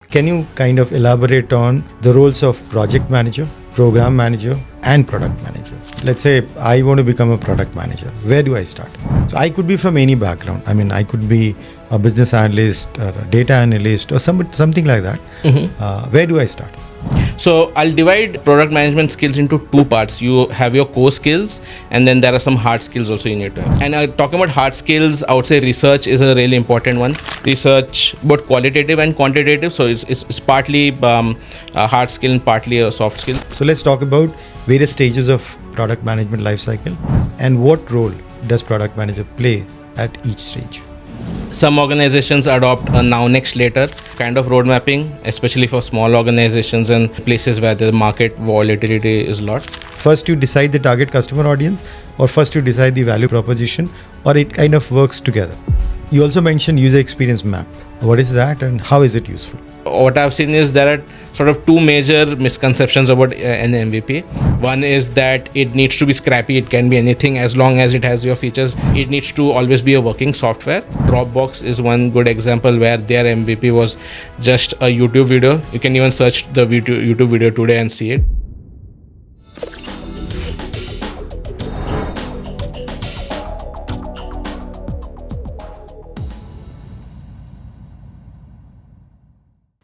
Can you kind of elaborate on the roles of project manager, program manager, and product manager? Let's say I want to become a product manager. Where do I start? So I could be from any background. I mean, I could be a business analyst or a data analyst or something like that. Where do I start? So I'll divide product management skills into two parts. You have your core skills, and then there are some hard skills also you need to have. And talking about hard skills, I would say research is a really important one. Research, both qualitative and quantitative. So it's partly a hard skill and partly a soft skill. So let's talk about various stages of product management lifecycle and what role does product manager play at each stage. Some organizations adopt a now, next, later kind of road mapping, especially for small organizations and places where the market volatility is a lot. First you decide the target customer audience, or first you decide the value proposition, or it kind of works together. You also mentioned user experience map. What is that and how is it useful? What I've seen is there are sort of two major misconceptions about an MVP. One is that it needs to be scrappy. It can be anything as long as it has your features. It needs to always be a working software. Dropbox is one good example where their MVP was just a YouTube video. You can even search the YouTube video today and see it.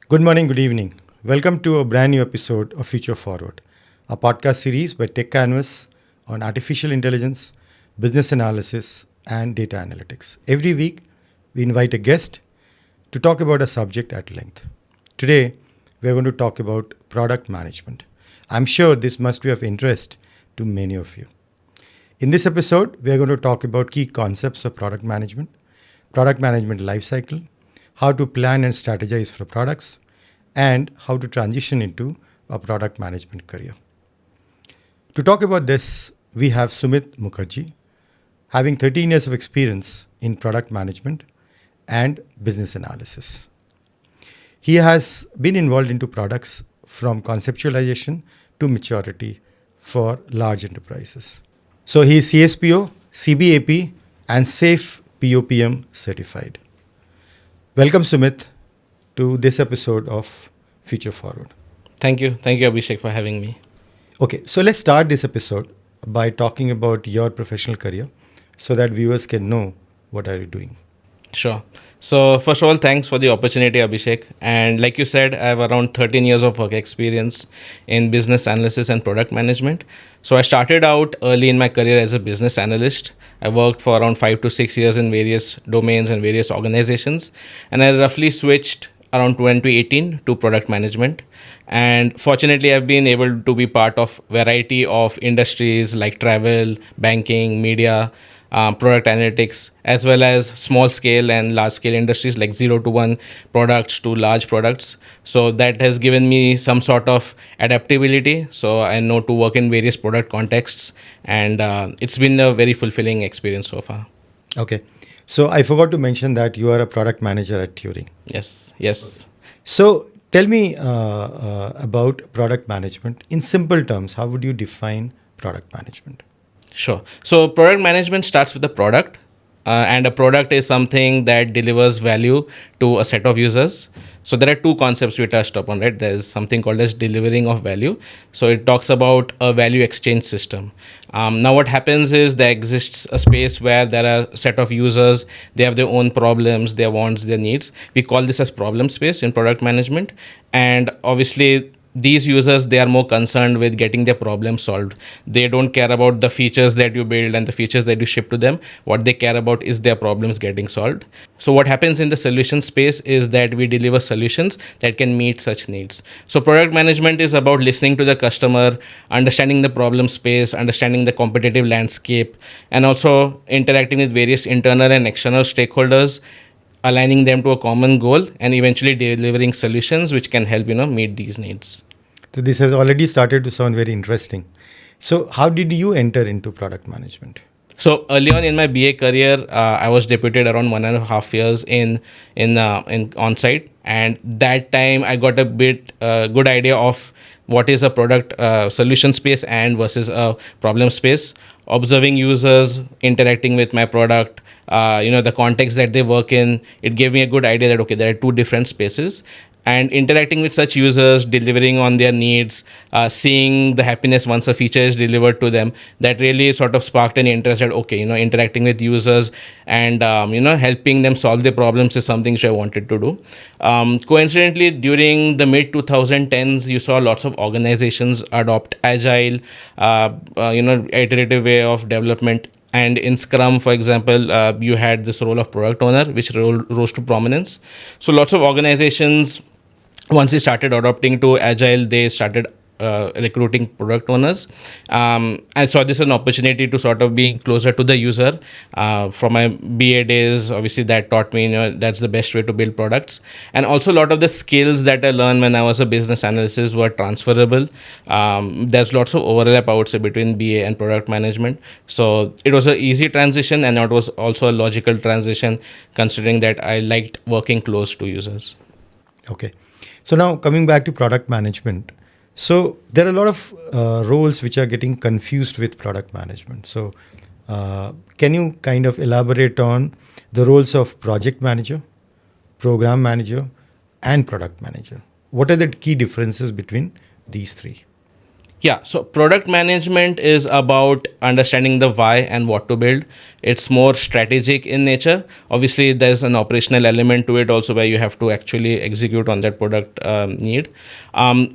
Good morning, good evening. Welcome to a brand new episode of FutureForward, a podcast series by Techcanvass on artificial intelligence, business analysis, and data analytics. Every week, we invite a guest to talk about a subject at length. Today, we're going to talk about product management. I'm sure this must be of interest to many of you. In this episode, we're going to talk about key concepts of product management lifecycle, how to plan and strategize for products, and how to transition into a product management career. To talk about this, we have Sumit Mukherjee, having 13 years of experience in product management and business analysis. He has been involved into products from conceptualization to maturity for large enterprises. So he is CSPO, CBAP, and SAFE POPM certified. Welcome, Sumit, to this episode of FutureForward. Thank you, Abhishek, for having me. Okay, so let's start this episode by talking about your professional career so that viewers can know what are you doing. Sure. So first of all, thanks for the opportunity, Abhishek. And like you said, I have around 13 years of work experience in business analysis and product management. So I started out early in my career as a business analyst. I worked for around 5 to 6 years in various domains and various organizations. And I roughly switched around 2018 to product management. And fortunately, I've been able to be part of variety of industries like travel, banking, media, product analytics, as well as small scale and large scale industries like 0 to 1 products to large products. So that has given me some sort of adaptability. So I know to work in various product contexts, and it's been a very fulfilling experience so far. Okay. So I forgot to mention that you are a product manager at Turing. Yes. So tell me about product management. In simple terms, how would you define product management? Sure. So product management starts with a product, and a product is something that delivers value to a set of users. So there are two concepts we touched upon, right? There's something called as delivering of value. So it talks about a value exchange system. Now what happens is there exists a space where there are a set of users, they have their own problems, their wants, their needs. We call this as problem space in product management. And obviously, these users, they are more concerned with getting their problem solved. They don't care about the features that you build and the features that you ship to them. What they care about is their problems getting solved. So what happens in the solution space is that we deliver solutions that can meet such needs. So product management is about listening to the customer, understanding the problem space, understanding the competitive landscape, and also interacting with various internal and external stakeholders, aligning them to a common goal, and eventually delivering solutions which can help meet these needs. So this has already started to sound very interesting. So how did you enter into product management? So early on in my BA career, I was deputed around 1.5 years in on-site, and that time I got a bit good idea of what is a product solution space and versus a problem space. Observing users, interacting with my product, the context that they work in, it gave me a good idea that okay, there are two different spaces. and interacting with such users, delivering on their needs, seeing the happiness once a feature is delivered to them, that really sort of sparked an interest that, okay, interacting with users and helping them solve their problems is something which I wanted to do. Coincidentally, during the mid 2010s, you saw lots of organizations adopt agile, iterative way of development. And in Scrum, for example, you had this role of product owner, which rose to prominence. So lots of organizations, once they started adopting to agile, they started recruiting product owners. I saw this as an opportunity to sort of be closer to the user. From my BA days, obviously that taught me, that's the best way to build products. And also a lot of the skills that I learned when I was a business analyst were transferable. There's lots of overlap, I would say, between BA and product management. So it was an easy transition, and it was also a logical transition, considering that I liked working close to users. Okay. So now coming back to product management. So there are a lot of roles which are getting confused with product management. So can you kind of elaborate on the roles of project manager, program manager, and product manager? What are the key differences between these three? Yeah, so product management is about understanding the why and what to build. It's more strategic in nature. Obviously, there's an operational element to it also, where you have to actually execute on that product need.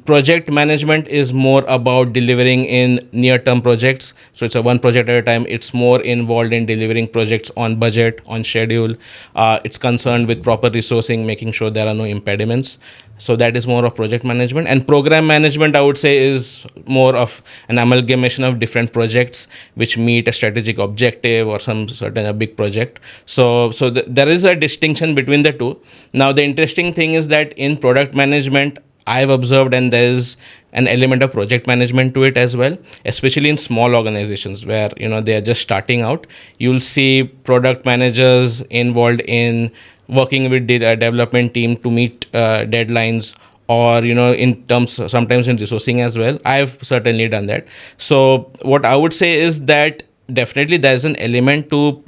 Project management is more about delivering in near-term projects. So it's a one project at a time. It's more involved in delivering projects on budget, on schedule. It's concerned with proper resourcing, making sure there are no impediments. So that is more of project management. And program management, I would say, is more of an amalgamation of different projects which meet a strategic objective or some certain a big project. So there is a distinction between the two. Now, the interesting thing is that in product management, I've observed, and there's an element of project management to it as well, especially in small organizations where they are just starting out. You'll see product managers involved in working with the development team to meet deadlines, or in terms sometimes in resourcing as well. I've certainly done that. So what I would say is that definitely there's an element to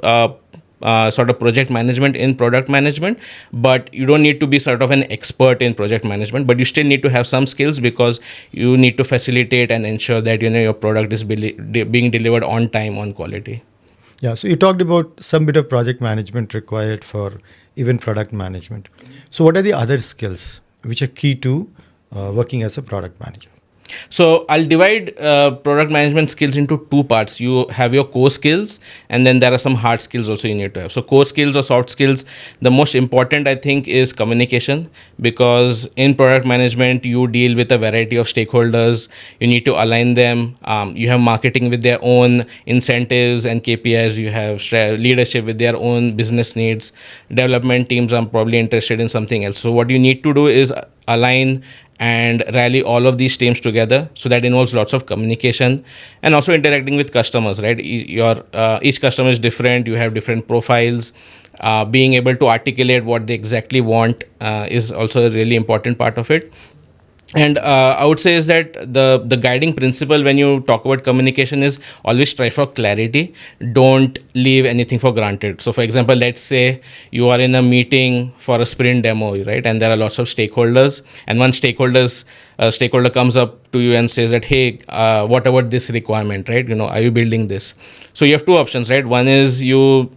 sort of project management in product management, but you don't need to be sort of an expert in project management, but you still need to have some skills, because you need to facilitate and ensure that your product is being delivered on time, on quality. Yeah, so you talked about some bit of project management required for even product management. So what are the other skills which are key to working as a product manager? So I'll divide product management skills into two parts. You have your core skills, and then there are some hard skills also you need to have. So core skills or soft skills, the most important I think is communication, because in product management you deal with a variety of stakeholders. You need to align them. You have marketing with their own incentives and KPIs. You have leadership with their own business needs. Development teams are probably interested in something else. So what you need to do is align and rally all of these teams together. So that involves lots of communication and also interacting with customers, right? Each customer is different. You have different profiles. Being able to articulate what they exactly want is also a really important part of it. And I would say is that the guiding principle when you talk about communication is always try for clarity. Don't leave anything for granted. So, for example, let's say you are in a meeting for a sprint demo, right? And there are lots of stakeholders. And one stakeholder comes up to you and says that, hey, what about this requirement, right? Are you building this? So you have two options, right? One is you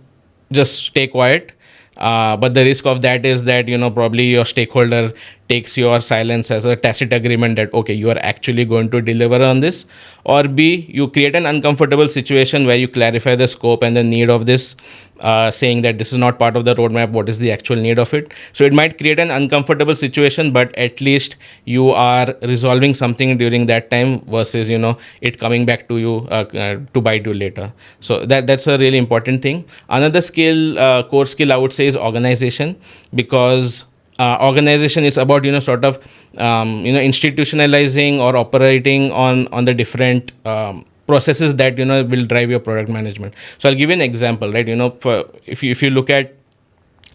just stay quiet. But the risk of that is that probably your stakeholder takes your silence as a tacit agreement that okay, you are actually going to deliver on this. Or B, you create an uncomfortable situation where you clarify the scope and the need of this, saying that this is not part of the roadmap, what is the actual need of it. So it might create an uncomfortable situation, but at least you are resolving something during that time versus it coming back to you to bite you later. So that's a really important thing. Another skill, core skill I would say, is organization, because organization is about sort of institutionalizing or operating on the different processes that will drive your product management. So I'll give you an example, right? If you look at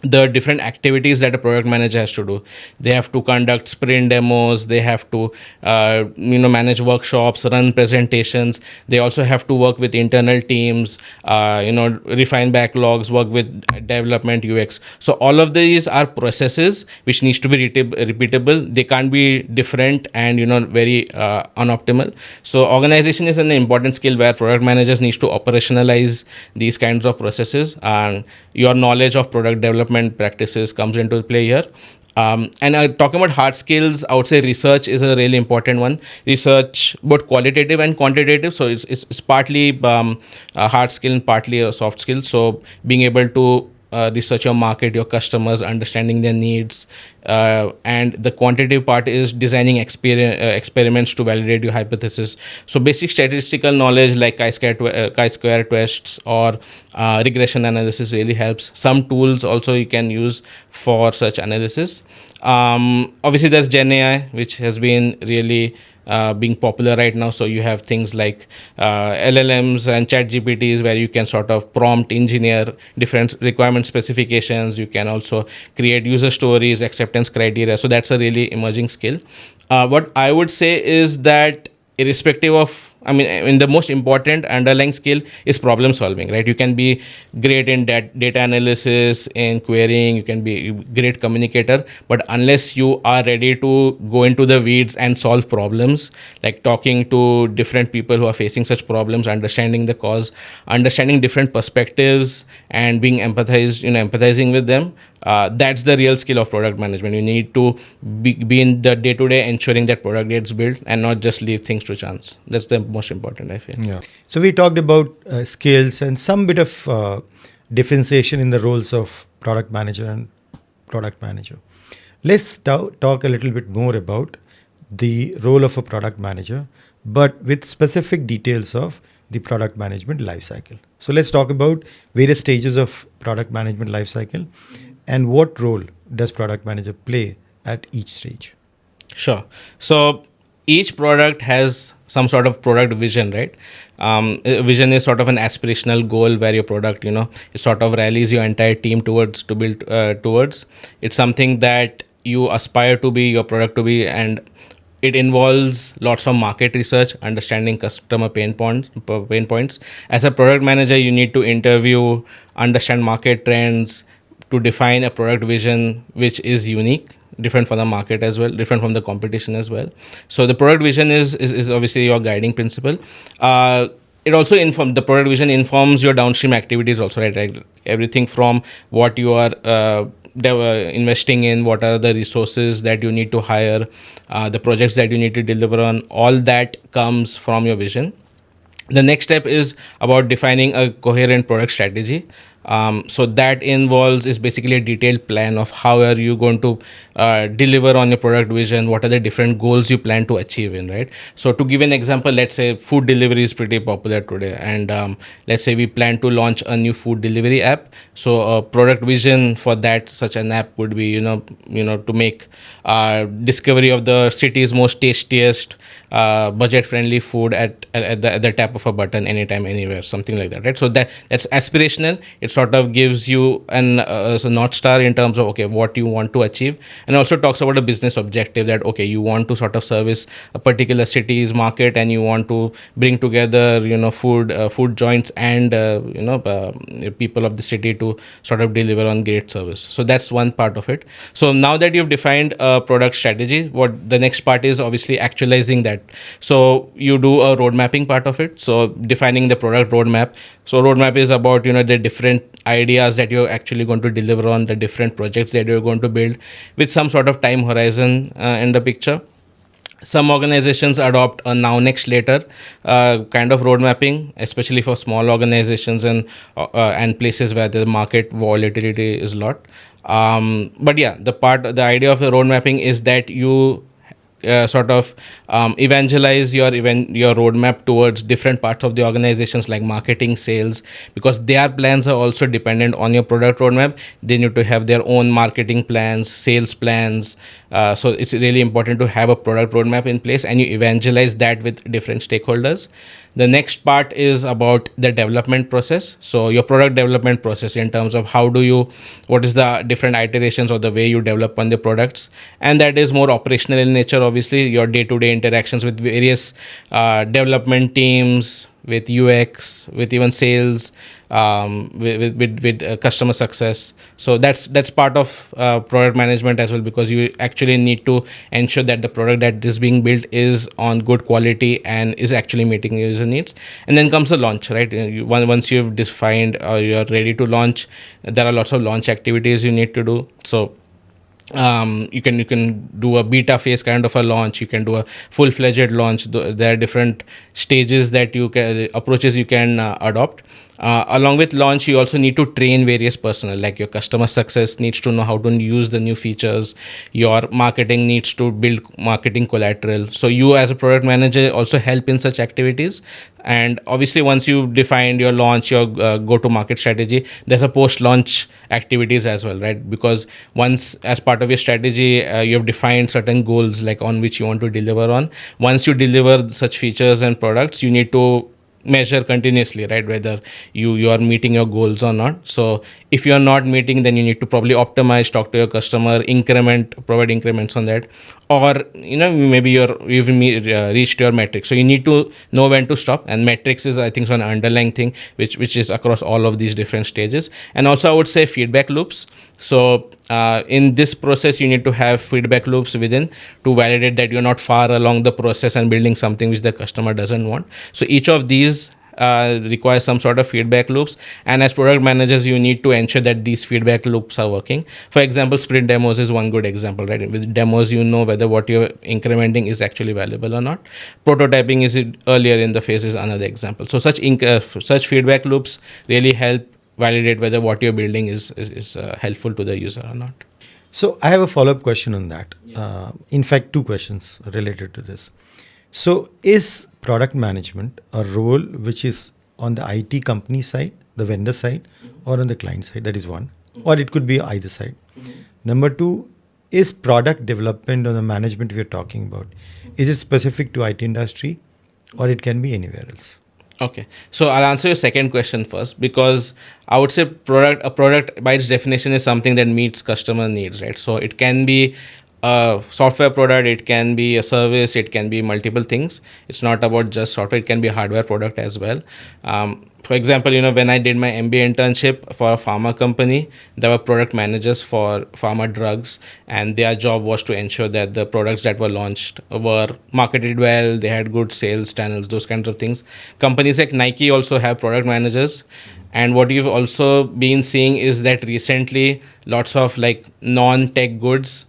the different activities that a product manager has to do. They have to conduct sprint demos, they have to manage workshops, run presentations. They also have to work with internal teams, refine backlogs, work with development, UX. So all of these are processes which needs to be repeatable. They can't be different and very unoptimal. So organization is an important skill where product managers needs to operationalize these kinds of processes, and your knowledge of product development practices comes into play here. And talking about hard skills, I would say research is a really important one. Research, both qualitative and quantitative. So it's partly a hard skill and partly a soft skill. So being able to research your market, your customers, understanding their needs, and the quantitative part is designing experiments to validate your hypothesis. So basic statistical knowledge like chi-square tests or regression analysis really helps. Some tools also you can use for such analysis. Obviously, there's Gen AI, which has been really being popular right now. So you have things like LLMs and chat GPTs where you can sort of prompt engineer different requirement specifications. You can also create user stories, acceptance criteria. So that's a really emerging skill. What I would say is that irrespective of, the most important underlying skill is problem solving, right? You can be great in data analysis, in querying, you can be a great communicator, but unless you are ready to go into the weeds and solve problems, like talking to different people who are facing such problems, understanding the cause, understanding different perspectives, and being empathizing with them, that's the real skill of product management. You need to be in the day to day ensuring that product gets built and not just leave things to chance. That's the most important, I feel. Yeah. So we talked about skills and some bit of differentiation in the roles of product manager and product manager. Let's talk a little bit more about the role of a product manager, but with specific details of the product management lifecycle. So let's talk about various stages of product management lifecycle and what role does product manager play at each stage. Sure. So each product has some sort of product vision, right? Vision is sort of an aspirational goal where your product, it sort of rallies your entire team towards to build towards. It's something that you aspire to be, your product to be, and it involves lots of market research, understanding customer pain points. As a product manager, you need to interview, understand market trends, to define a product vision which is unique, different from the market as well, different from the competition as well. So the product vision is obviously your guiding principle. It also the product vision informs your downstream activities also, right? Like everything from what you are investing in, what are the resources that you need to hire, the projects that you need to deliver on, all that comes from your vision. The next step is about defining a coherent product strategy. So that involves is basically a detailed plan of how are you going to deliver on your product vision, what are the different goals you plan to achieve in, right? So to give an example, let's say food delivery is pretty popular today, and let's say we plan to launch a new food delivery app. So a product vision for that such an app would be to make discovery of the city's most tastiest budget friendly food at the tap of a button, anytime, anywhere, something like that, right? So that's aspirational. It sort of gives you an North Star in terms of, okay, what you want to achieve, and also talks about a business objective that, okay, you want to sort of service a particular city's market and you want to bring together, food joints and, people of the city to sort of deliver on great service. So that's one part of it. So now that you've defined a product strategy, what the next part is obviously actualizing that. So you do a road mapping part of it. So defining the product roadmap. So roadmap is about, the different ideas that you're actually going to deliver on, the different projects that you're going to build with some sort of time horizon in the picture. Some organizations adopt a now, next, later kind of road mapping, especially for small organizations and places where the market volatility is a lot. But yeah, the idea of the road mapping is that you sort of evangelize your roadmap towards different parts of the organizations like marketing, sales, because their plans are also dependent on your product roadmap. They need to have their own marketing plans, sales plans. So it's really important to have a product roadmap in place, and you evangelize that with different stakeholders. The next part is about the development process. So your product development process in terms of what is the different iterations or the way you develop on the products, and that is more operational in nature. Obviously, your day-to-day interactions with various development teams, with UX, with even sales, with customer success. So that's part of product management as well, because you actually need to ensure that the product that is being built is on good quality and is actually meeting user needs. And then comes the launch, right? Once you've defined or you're ready to launch, there are lots of launch activities you need to do. So you can do a beta phase kind of a launch, you can do a full-fledged launch. There are different stages that you can approaches you can adopt. Along with launch, you also need to train various personnel, like your customer success needs to know how to use the new features, your marketing needs to build marketing collateral. So you as a product manager also help in such activities. And obviously, once you defined your launch, your go to market strategy, there's a post launch activities as well, right? Because once, as part of your strategy, you have defined certain goals like on which you want to deliver on. Once you deliver such features and products, you need to measure continuously, right, whether you are meeting your goals or not. So if you are not meeting, then you need to probably optimize, talk to your customer, provide increments on that. Or maybe you've reached your metrics, so you need to know when to stop. And metrics is, I think, so an underlying thing which is across all of these different stages. And also I would say feedback loops. So in this process, you need to have feedback loops within to validate that you're not far along the process and building something which the customer doesn't want. So each of these requires some sort of feedback loops, and as product managers, you need to ensure that these feedback loops are working. For example, sprint demos is one good example, right? With demos, you know whether what you're incrementing is actually valuable or not. Prototyping is earlier in the phase is another example. So such feedback loops really help validate whether what you're building is helpful to the user or not. So I have a follow-up question on that. In fact, two questions related to this. So is product management a role which is on the IT company side, the vendor side, or on the client side? That is one. Or it could be either side. Number two, is product development or the management we are talking about, is it specific to IT industry or it can be anywhere else? Okay, so I'll answer your second question first, because I would say a product by its definition is something that meets customer needs, right? So it can be a software product, it can be a service, it can be multiple things. It's not about just software, it can be a hardware product as well. For example, when I did my MBA internship for a pharma company, there were product managers for pharma drugs, and their job was to ensure that the products that were launched were marketed well, they had good sales channels, those kinds of things. Companies like Nike also have product managers. And what you've also been seeing is that recently lots of like non-tech goods,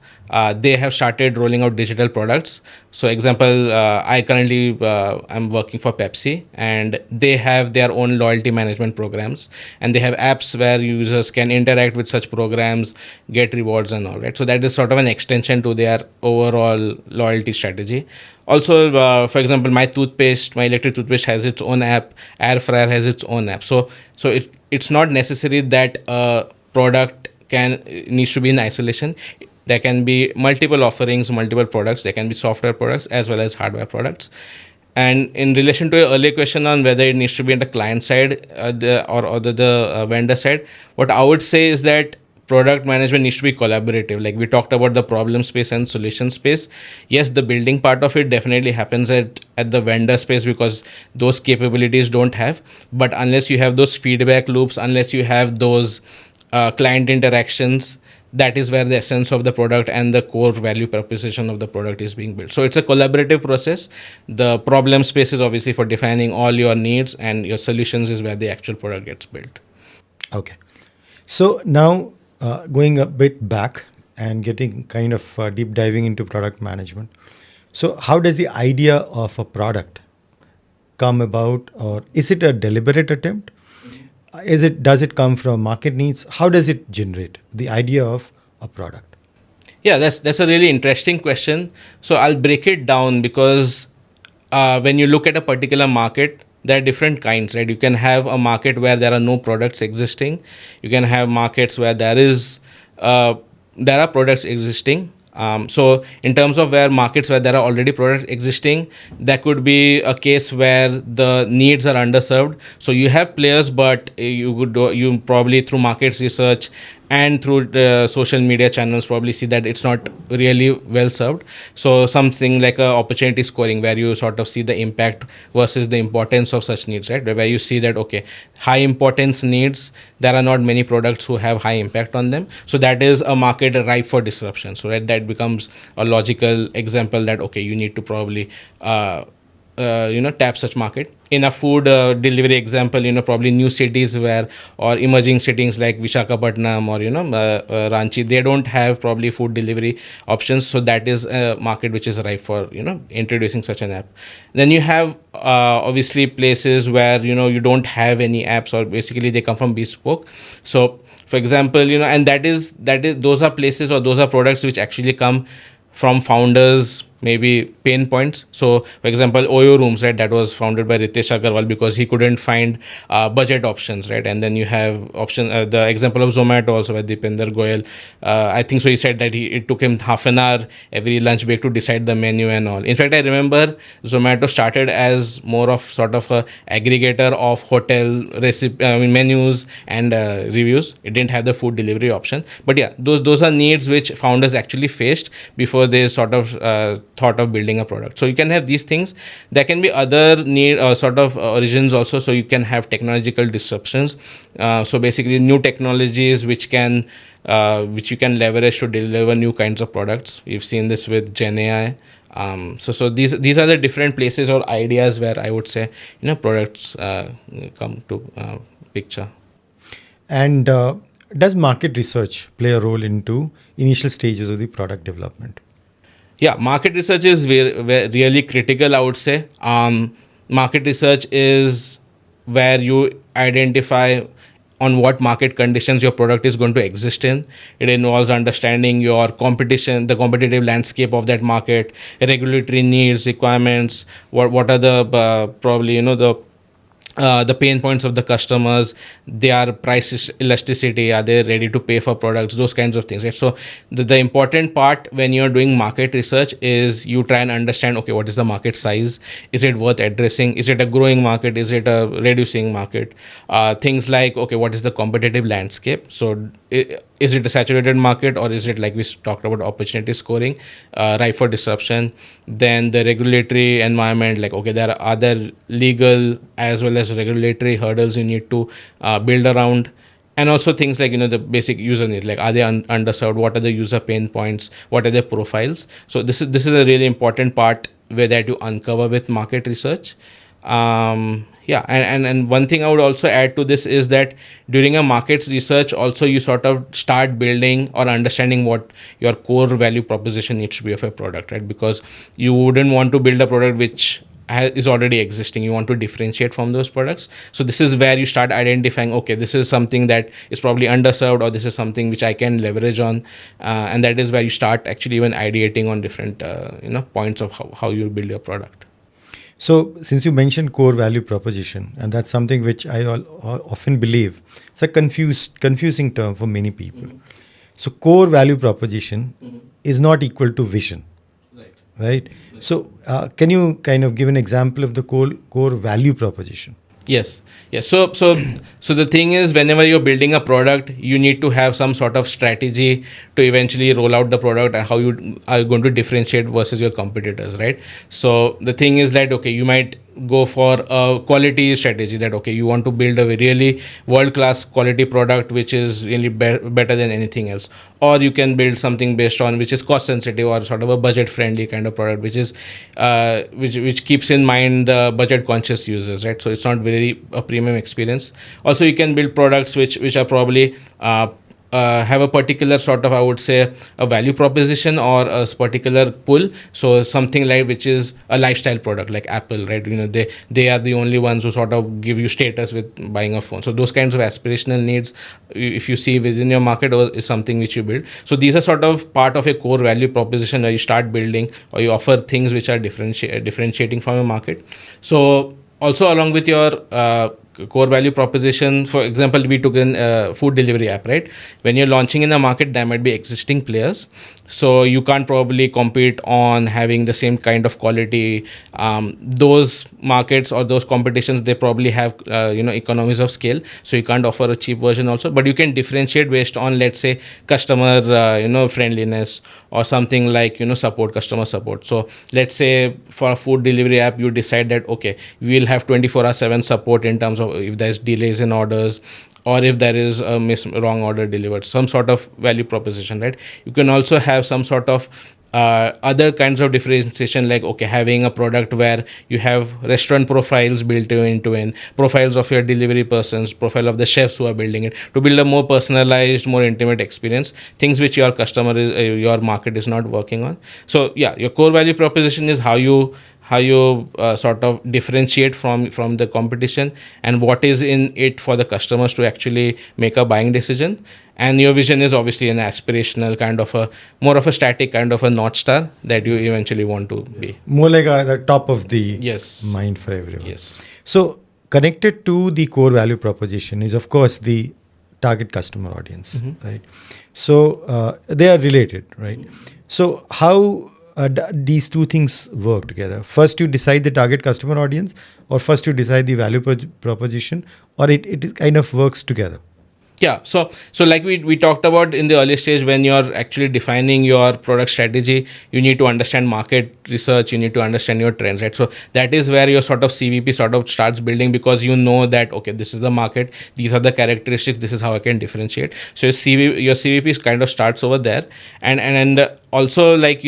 they have started rolling out digital products. So example, I currently I'm working for Pepsi, and they have their own loyalty management programs, and they have apps where users can interact with such programs, get rewards and all, right? So that is sort of an extension to their overall loyalty strategy. Also, for example, my electric toothpaste has its own app, air fryer has its own app. So it's not necessary that a product needs to be in isolation. There can be multiple offerings, multiple products. There can be software products as well as hardware products. And in relation to your earlier question on whether it needs to be on the client side or the vendor side, what I would say is that product management needs to be collaborative. Like we talked about the problem space and solution space. Yes, the building part of it definitely happens at the vendor space, because those capabilities don't have. But unless you have those feedback loops, unless you have those client interactions, that is where the essence of the product and the core value proposition of the product is being built. So it's a collaborative process. The problem space is obviously for defining all your needs, and your solutions is where the actual product gets built. Okay. So now going a bit back and getting kind of deep diving into product management. So how does the idea of a product come about, or is it a deliberate attempt? Does it come from market needs? How does it generate the idea of a product? Yeah, that's a really interesting question. So I'll break it down because when you look at a particular market, there are different kinds, right? You can have a market where there are no products existing. You can have markets where uh, there are products existing. So in terms of where markets where there are already products existing, there could be a case where the needs are underserved. So you have players, but you probably through market research and through the social media channels probably see that it's not really well served. So something like a opportunity scoring where you sort of see the impact versus the importance of such needs, right? Where you see that okay, high importance needs, there are not many products who have high impact on them, so that is a market ripe for disruption. So that becomes a logical example that okay, you need to probably tap such market. In a food delivery example, probably new cities where or emerging cities like Visakhapatnam or Ranchi, they don't have probably food delivery options, so that is a market which is ripe for introducing such an app. Then you have obviously places where you don't have any apps, or basically they come from bespoke. So for example, and that is those are places or those are products which actually come from founders maybe pain points. So for example, Oyo rooms, right, that was founded by Ritesh Agarwal because he couldn't find budget options, right? And then you have option the example of Zomato also by Deepinder Goyal. I think so he said that it took him half an hour every lunch break to decide the menu and all. In fact, I remember Zomato started as more of sort of a aggregator of hotel recipe menus and reviews. It didn't have the food delivery option, but yeah, those are needs which founders actually faced before they sort of thought of building a product. So you can have these things. There can be other need sort of origins also. So you can have technological disruptions. So basically new technologies which you can leverage to deliver new kinds of products. We've seen this with Gen AI. So these are the different places or ideas where I would say products come to picture. And does market research play a role into initial stages of the product development? Yeah, market research is really critical, I would say. Market research is where you identify on what market conditions your product is going to exist in. It involves understanding your competition, the competitive landscape of that market, regulatory needs, requirements, what are the probably the pain points of the customers, their price elasticity, are they ready to pay for products, those kinds of things, right? So the important part when you're doing market research is you try and understand, okay, what is the market size, is it worth addressing, is it a growing market, is it a reducing market, things like okay, what is the competitive landscape, so is it a saturated market or is it like we talked about opportunity scoring, ripe for disruption. Then the regulatory environment, like okay, there are other legal as well as regulatory hurdles you need to build around. And also things like the basic user needs, like are they underserved, what are the user pain points, what are their profiles. So this is a really important part where that you uncover with market research. Yeah, and one thing I would also add to this is that during a market research also you sort of start building or understanding what your core value proposition needs to be of a product, right? Because you wouldn't want to build a product which is already existing. You want to differentiate from those products. So this is where you start identifying, okay, this is something that is probably underserved, or this is something which I can leverage on, and that is where you start actually even ideating on different points of how you build your product. So, since you mentioned core value proposition, and that's something which I often believe it's a confusing term for many people. Mm-hmm. So, core value proposition is not equal to vision, right? So, can you kind of give an example of the core value proposition? Yes. So the thing is, whenever you're building a product, you need to have some sort of strategy to eventually roll out the product and how you are going to differentiate versus your competitors, right? So the thing is that okay, you might go for a quality strategy, that okay, you want to build a really world class quality product which is really better than anything else, or you can build something based on which is cost sensitive or sort of a budget friendly kind of product which is which keeps in mind the budget conscious users, right? So it's not very a premium experience. Also you can build products which are probably have a particular sort of, I would say, a value proposition or a particular pull. So something like which is a lifestyle product like Apple, right? They are the only ones who sort of give you status with buying a phone. So those kinds of aspirational needs, if you see within your market, is something which you build. So these are sort of part of a core value proposition where you start building or you offer things which are differentiating from your market. So also along with your core value proposition, for example, we took in food delivery app, right? When you're launching in the market, there might be existing players, so you can't probably compete on having the same kind of quality. Those markets or those competitions, they probably have economies of scale, so you can't offer a cheap version also, but you can differentiate based on, let's say, customer friendliness or something like support, customer support. So let's say for a food delivery app, you decide that okay, we'll have 24/7 support in terms of if there's delays in orders or if there is a wrong order delivered, some sort of value proposition, right? You can also have some sort of other kinds of differentiation, like okay, having a product where you have restaurant profiles built in profiles of your delivery persons, profile of the chefs who are building it, to build a more personalized, more intimate experience, things which your customer is your market is not working on. So yeah, your core value proposition is how you sort of differentiate from the competition, and what is in it for the customers to actually make a buying decision. And your vision is obviously an aspirational kind of a, more of a static kind of a North Star that you eventually want to be. More like the top of the Yes. mind for everyone. Yes. So connected to the core value proposition is, of course, the target customer audience, right? So they are related, right? So how these two things work together? First, you decide the target customer audience, or first you decide the value proposition, or it kind of works together? Yeah. So like we talked about in the early stage, when you're actually defining your product strategy, you need to understand market research, you need to understand your trends, right? So that is where your sort of CVP sort of starts building, because you know that, okay, this is the market, these are the characteristics, this is how I can differentiate. So your CVP kind of starts over there. And also, like,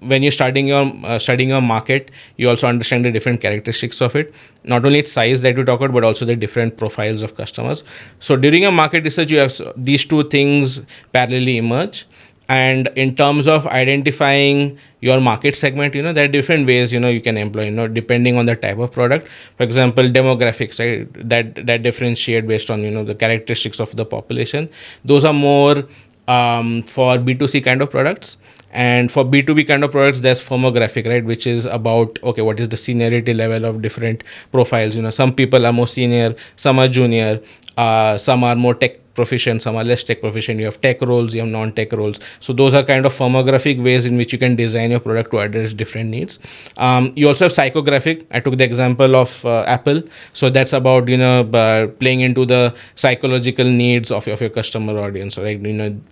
when you're studying your market, you also understand the different characteristics of it, not only its size that we talk about, but also the different profiles of customers. So during your market research, you have these two things parallelly emerge. And in terms of identifying your market segment, there are different ways you can employ, depending on the type of product. For example, demographics, right, that differentiate based on the characteristics of the population. Those are more for B2C kind of products. And for B2B kind of products, there's firmographic, right, which is about, okay, what is the seniority level of different profiles. Some people are more senior, some are junior, some are more tech proficient, some are less tech proficient. You have tech roles, you have non-tech roles. So those are kind of firmographic ways in which you can design your product to address different needs. You also have psychographic. I took the example of Apple. So that's about playing into the psychological needs of your customer audience. So, like,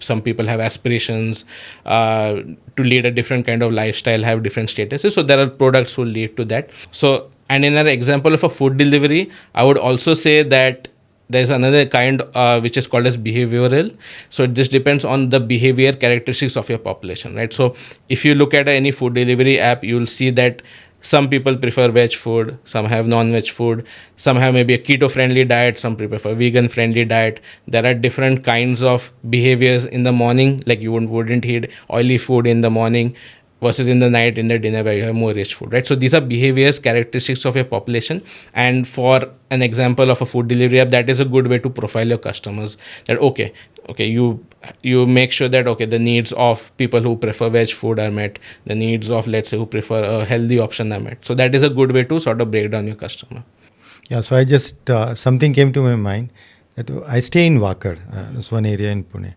some people have aspirations to lead a different kind of lifestyle, have different statuses. So there are products who lead to that. So, and in an example of a food delivery, I would also say that there's another kind which is called as behavioral. So this depends on the behavior characteristics of your population, right? So if you look at any food delivery app, you'll see that some people prefer veg food, some have non-veg food, some have maybe a keto-friendly diet, some prefer vegan-friendly diet. There are different kinds of behaviors in the morning, like you wouldn't eat oily food in the morning, versus in the night, in the dinner, where you have more rich food, right? So these are behaviors, characteristics of your population. And for an example of a food delivery app, that is a good way to profile your customers. That okay, you make sure that okay, the needs of people who prefer veg food are met, the needs of, let's say, who prefer a healthy option are met. So that is a good way to sort of break down your customer. Yeah. So I just something came to my mind that I stay in Wakad, this one area in Pune,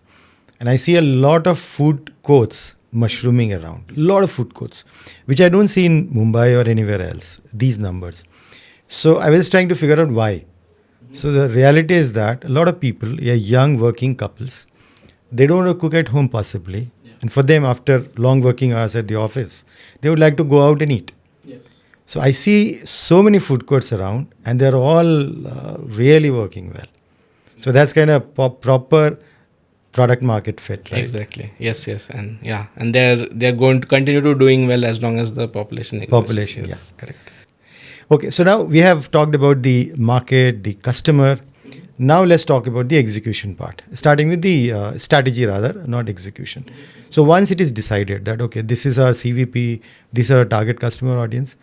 and I see a lot of food courts mushrooming around. A lot of food courts, which I don't see in Mumbai or anywhere else, these numbers. So I was trying to figure out why. So the reality is that a lot of people, young working couples, they don't want to cook at home possibly. Yeah. And for them, after long working hours at the office, they would like to go out and eat. Yes. So I see so many food courts around, and they're all really working well. So that's kind of proper product market fit, right? Exactly. Yes. And yeah, and they're going to continue to doing well as long as the population exists. Yes. Yeah, correct. Okay, so now we have talked about the market, the customer. Now let's talk about the execution part, starting with the strategy rather, not execution. So once it is decided that okay, this is our CVP, these are our target customer audience.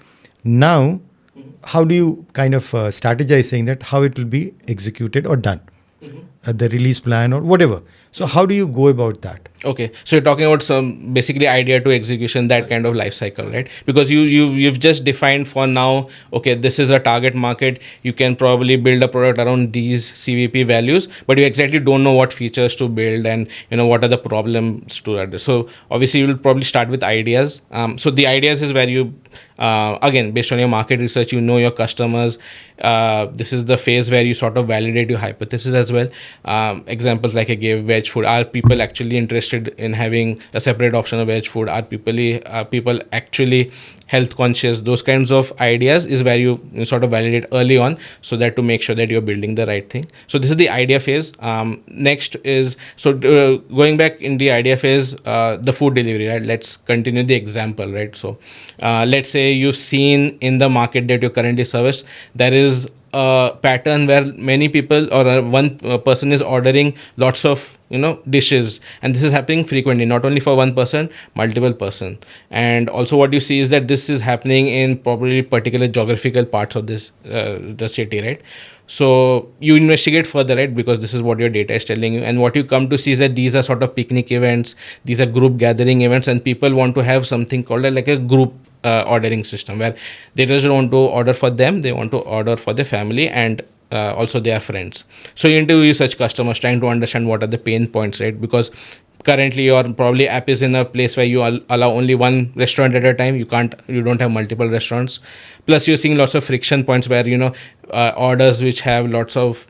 Now, how do you kind of strategize saying that how it will be executed or done, the release plan or whatever? So how do you go about that? Okay, so you're talking about some basically idea to execution, that kind of life cycle, right? Because you've just defined for now, okay, this is a target market. You can probably build a product around these CVP values, but you exactly don't know what features to build and what are the problems to address. So obviously you'll probably start with ideas. So the ideas is where you again, based on your market research, you know your customers. This is the phase where you sort of validate your hypothesis as well. Examples like I gave, veg food. Are people actually interested in having a separate option of veg food? Are people actually health conscious? Those kinds of ideas is where you sort of validate early on, so that to make sure that you're building the right thing. So this is the idea phase. Next is going back in the idea phase, the food delivery, right? Let's continue the example, right? So let's say you've seen in the market that you currently service, there is a pattern where many people or one person is ordering lots of dishes, and this is happening frequently, not only for one person, multiple person. And also what you see is that this is happening in probably particular geographical parts of this the city, right? So you investigate further, right? Because this is what your data is telling you, and what you come to see is that these are sort of picnic events, these are group gathering events, and people want to have something called like a group ordering system, where they just don't want to order for them, they want to order for their family and also their friends. So you interview such customers, trying to understand what are the pain points, right? Because currently your probably app is in a place where you allow only one restaurant at a time. You don't have multiple restaurants. Plus you're seeing lots of friction points where orders which have lots of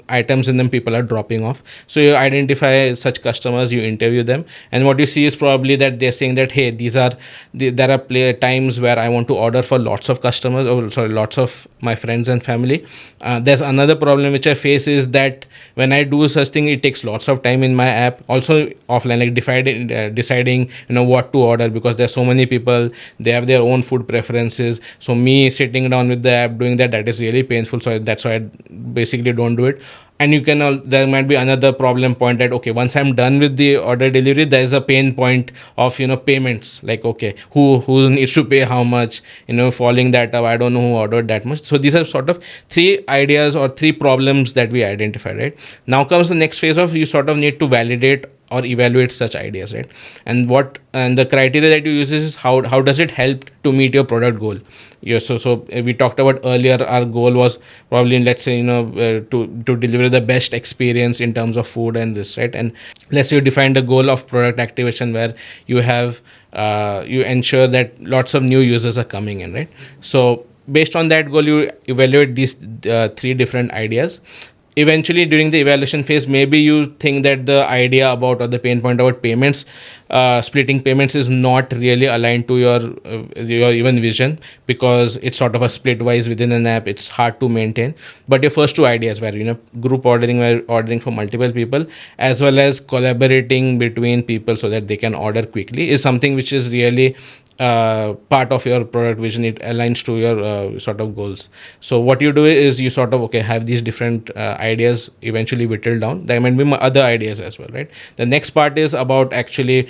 items in them, people are dropping off. So you identify such customers, you interview them, and what you see is probably that they're saying that, hey, there are times where I want to order for lots of customers, or sorry, lots of my friends and family. There's another problem which I face is that when I do such thing, it takes lots of time in my app, also offline, like deciding what to order, because there's so many people, they have their own food preferences. So me sitting down with the app doing that is really painful. So that's why I basically don't do it. And there might be another problem point that, okay, once I'm done with the order delivery, there is a pain point of payments, like, okay, who needs to pay how much, following that up, I don't know who ordered that much. So these are sort of three ideas or three problems that we identify, right? Now comes the next phase of you sort of need to validate or evaluate such ideas, right? And the criteria that you use is how does it help to meet your product goal. So we talked about earlier, our goal was probably, let's say, to deliver the best experience in terms of food and this, right? And let's say you define the goal of product activation, where you have you ensure that lots of new users are coming in, right? So based on that goal, you evaluate these three different ideas. Eventually during the evaluation phase, maybe you think that the idea about, or the pain point about payments, splitting payments, is not really aligned to your even vision, because it's sort of a split wise within an app, it's hard to maintain. But your first two ideas, where group ordering, where ordering for multiple people, as well as collaborating between people so that they can order quickly, is something which is really part of your product vision. It aligns to your sort of goals. So what you do is you sort of have these different ideas eventually whittled down. There might be other ideas as well, right? The next part is about actually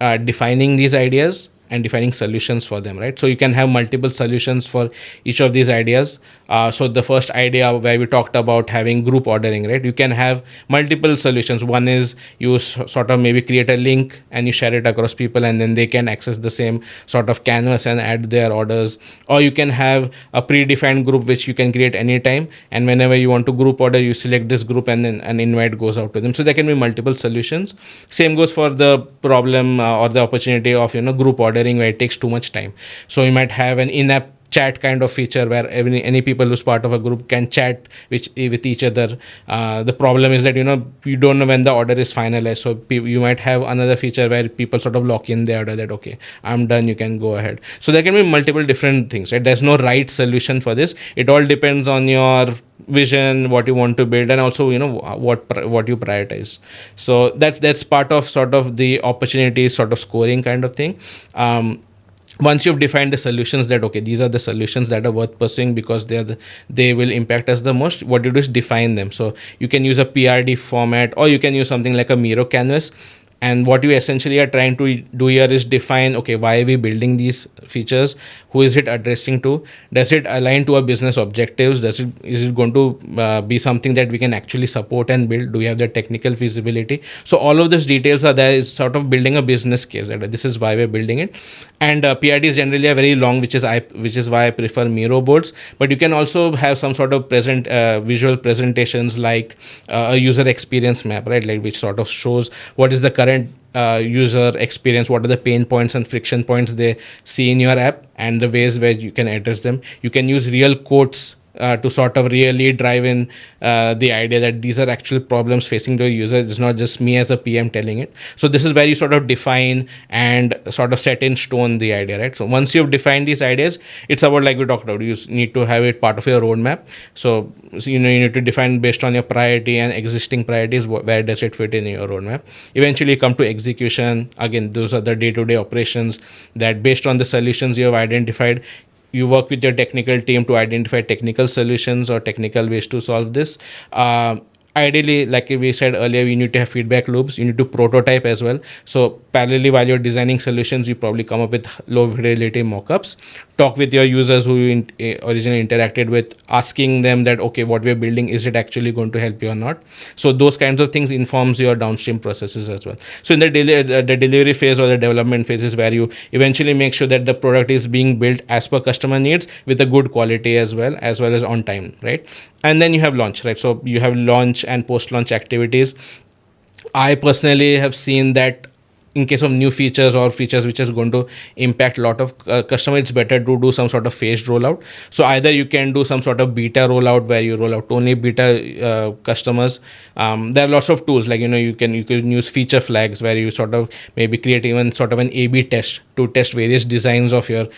defining these ideas and defining solutions for them, right? So you can have multiple solutions for each of these ideas. So the first idea where we talked about having group ordering, right? You can have multiple solutions. One is you sort of maybe create a link and you share it across people, and then they can access the same sort of canvas and add their orders. Or you can have a predefined group which you can create anytime, and whenever you want to group order, you select this group and then an invite goes out to them. So there can be multiple solutions. Same goes for the problem or the opportunity of group ordering, where it takes too much time. So you might have an in-app chat kind of feature where any people who's part of a group can chat with each other. The problem is that you don't know when the order is finalized. So you might have another feature where people sort of lock in the order that, okay, I'm done, you can go ahead. So there can be multiple different things, right? There's no right solution for this. It all depends on your vision, what you want to build, and also what you prioritize. So that's part of sort of the opportunity sort of scoring kind of thing. once you've defined the solutions that okay, these are the solutions that are worth pursuing because they will impact us the most, what you do is define them. So you can use a PRD format, or you can use something like a Miro canvas. And what you essentially are trying to do here is define, okay, why are we building these features, who is it addressing to, does it align to our business objectives, is it going to be something that we can actually support and build, do we have the technical feasibility. So all of those details are there, is sort of building a business case that this is why we're building it. And PRD is generally a very long, which is why I prefer Miro boards. But you can also have some sort of visual presentations, like a user experience map, right, like which sort of shows what is the current user experience, what are the pain points and friction points they see in your app, and the ways where you can address them. You can use real quotes to sort of really drive in the idea that these are actual problems facing the user. It's not just me as a PM telling it. So this is where you sort of define and sort of set in stone the idea, right? So once you've defined these ideas, it's about, like we talked about, you need to have it part of your roadmap. So you need to define based on your priority and existing priorities, where does it fit in your roadmap. Eventually come to execution. Again, those are the day-to-day operations that, based on the solutions you have identified, you work with your technical team to identify technical solutions or technical ways to solve this. Ideally, like we said earlier, you need to have feedback loops. You need to prototype as well. So parallelly, while you're designing solutions, you probably come up with low fidelity mockups. Talk with your users who you originally interacted with, asking them that, okay, what we're building, is it actually going to help you or not? So those kinds of things informs your downstream processes as well. So in the delivery phase or the development phase is where you eventually make sure that the product is being built as per customer needs, with a good quality as well as on time, right? And then you have launch, right? So you have launch and post-launch activities. I personally have seen that in case of new features or features which is going to impact a lot of customer, it's better to do some sort of phased rollout. So either you can do some sort of beta rollout where you roll out only beta customers. There are lots of tools, like you can use feature flags where you sort of maybe create even sort of an A/B test to test various designs of your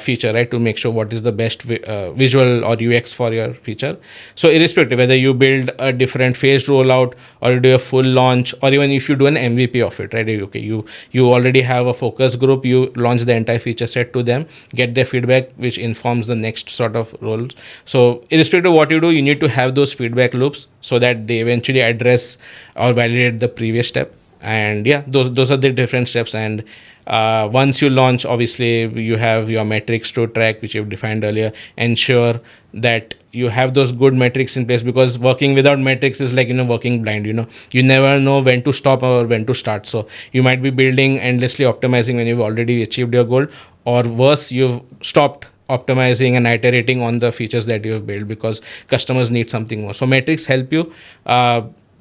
feature, right, to make sure what is the best visual or UX for your feature. So irrespective whether you build a different phased rollout or you do a full launch, or even if you do an MVP of it, right? Okay, you already have a focus group, you launch the entire feature set to them, get their feedback, which informs the next sort of roles. So irrespective of what you do, you need to have those feedback loops so that they eventually address or validate the previous step. And yeah, those are the different steps. And once you launch, obviously you have your metrics to track, which you've defined earlier. Ensure that you have those good metrics in place, because working without metrics is like working blind. You never know when to stop or when to start. So you might be building endlessly optimizing when you've already achieved your goal, or worse, you've stopped optimizing and iterating on the features that you have built because customers need something more. So metrics help you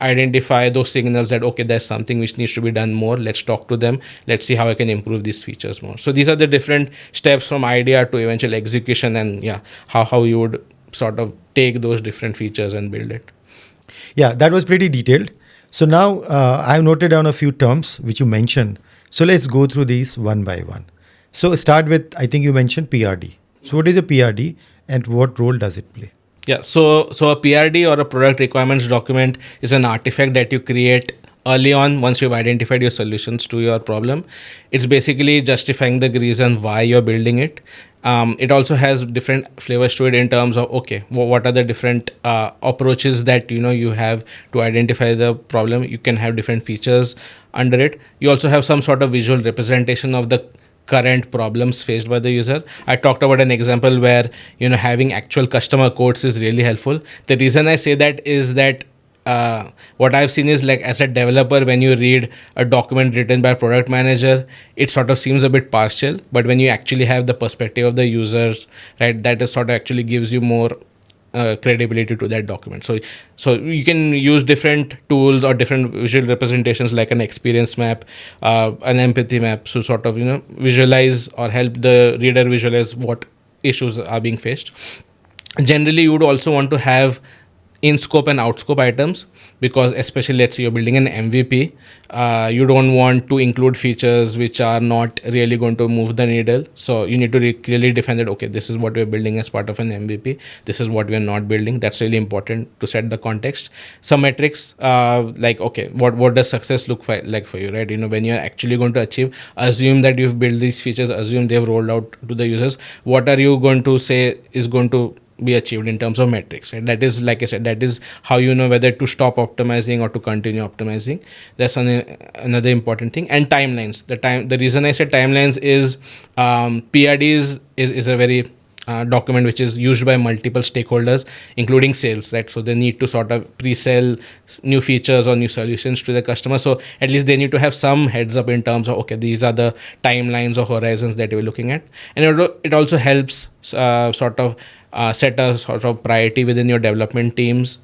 identify those signals that, okay, there's something which needs to be done more, let's talk to them, let's see how I can improve these features more. So these are the different steps from idea to eventual execution, and yeah, how you would sort of take those different features and build it. Yeah, that was pretty detailed. So now I've noted down a few terms which you mentioned. So let's go through these one by one. So start with, I think you mentioned PRD. So what is a PRD and what role does it play? Yeah, so a PRD, or a product requirements document, is an artifact that you create early on once you've identified your solutions to your problem. It's basically justifying the reason why you're building it. It also has different flavors to it in terms of, okay, what are the different approaches that you have to identify the problem. You can have different features under it. You also have some sort of visual representation of the current problems faced by the user. I talked about an example where having actual customer quotes is really helpful. The reason I say that is that what I've seen is, like, as a developer, when you read a document written by a product manager, it sort of seems a bit partial. But when you actually have the perspective of the users, right, that is sort of actually gives you more credibility to that document. So you can use different tools or different visual representations, like an experience map, an empathy map, to sort of visualize or help the reader visualize what issues are being faced. Generally, you would also want to have in scope and out scope items, because especially let's say you're building an MVP, you don't want to include features which are not really going to move the needle. So you need to clearly define that, okay, this is what we're building as part of an MVP, this is what we're not building. That's really important to set the context. Some metrics, like, okay, what does success look like for you, right? When you're actually going to achieve, assume that you've built these features, assume they've rolled out to the users. What are you going to say is going to be achieved in terms of metrics, right? That is, like I said, that is how you know whether to stop optimizing or to continue optimizing. That's another important thing. And timelines. The reason I said timelines is, PRDs is a very document which is used by multiple stakeholders, including sales, right? So they need to sort of pre-sell new features or new solutions to the customer. So at least they need to have some heads up in terms of, okay, these are the timelines or horizons that we're looking at. And it also helps sort of set a sort of priority within your development teams,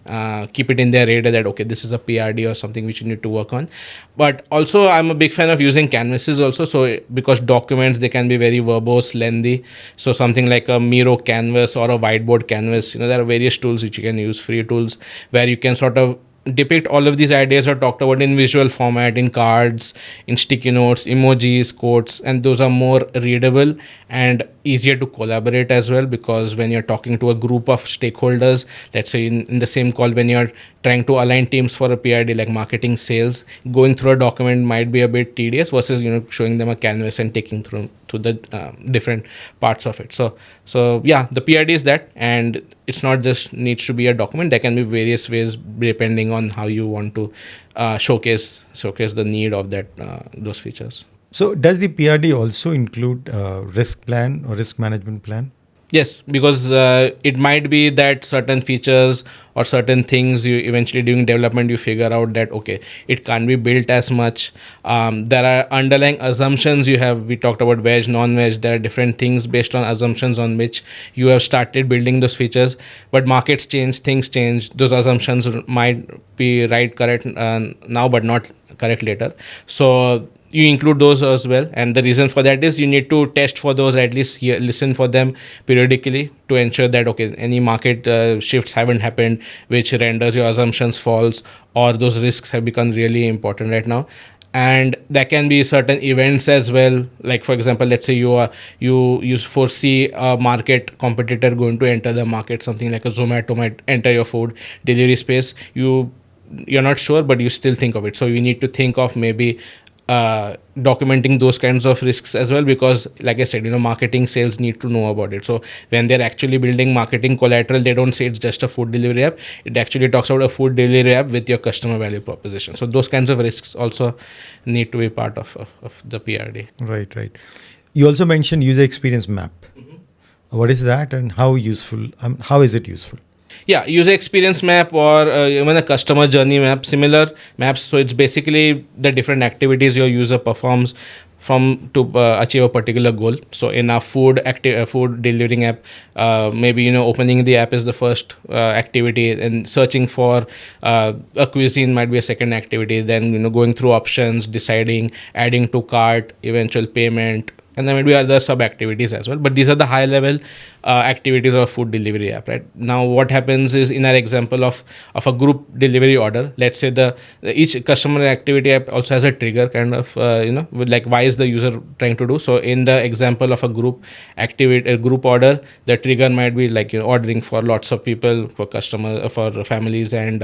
keep it in their radar that, okay, this is a PRD or something which you need to work on. But also, I'm a big fan of using canvases also. So because documents, they can be very verbose, lengthy. So something like a Miro canvas or a whiteboard canvas, there are various tools which you can use, free tools, where you can sort of depict all of these ideas are talked about in visual format, in cards, in sticky notes, emojis, quotes, and those are more readable and easier to collaborate as well, because when you're talking to a group of stakeholders, let's say in the same call, when you're trying to align teams for a PRD like marketing, sales, going through a document might be a bit tedious versus showing them a canvas and taking through the different parts of it. So yeah, the PRD is that, and it's not just needs to be a document. There can be various ways depending on how you want to showcase the need of that those features. So does the PRD also include risk plan or risk management plan? Yes, because it might be that certain features or certain things you eventually during development you figure out that, okay, it can't be built as much. There are underlying assumptions you have. We talked about veg, non-veg. There are different things based on assumptions on which you have started building those features. But markets change, things change. Those assumptions might be right, correct now, but not correct later. So you include those as well, and the reason for that is you need to test for those, at least listen for them periodically to ensure that, okay, any market shifts haven't happened which renders your assumptions false, or those risks have become really important right now. And there can be certain events as well, like for example, let's say you foresee a market competitor going to enter the market, something like a Zomato might enter your food delivery space. You're not sure, but you still think of it. So you need to think of maybe documenting those kinds of risks as well, because like I said, marketing, sales need to know about it. So when they're actually building marketing collateral, they don't say it's just a food delivery app. It actually talks about a food delivery app with your customer value proposition. So those kinds of risks also need to be part of the PRD. Right. You also mentioned user experience map. Mm-hmm. What is that, and how useful? How is it useful? Yeah, user experience map or even a customer journey map, similar maps. So it's basically the different activities your user performs to achieve a particular goal. So in a food delivering app, maybe opening the app is the first activity, and searching for a cuisine might be a second activity. Then going through options, deciding, adding to cart, eventual payment, and there may be other sub activities as well. But these are the high level activities of a food delivery app, right? Now what happens is, in our example of a group delivery order, let's say each customer activity app also has a trigger kind of with like, why is the user trying to do. So in the example of a group activity, a group order, the trigger might be like ordering for lots of people, for customers, for families, and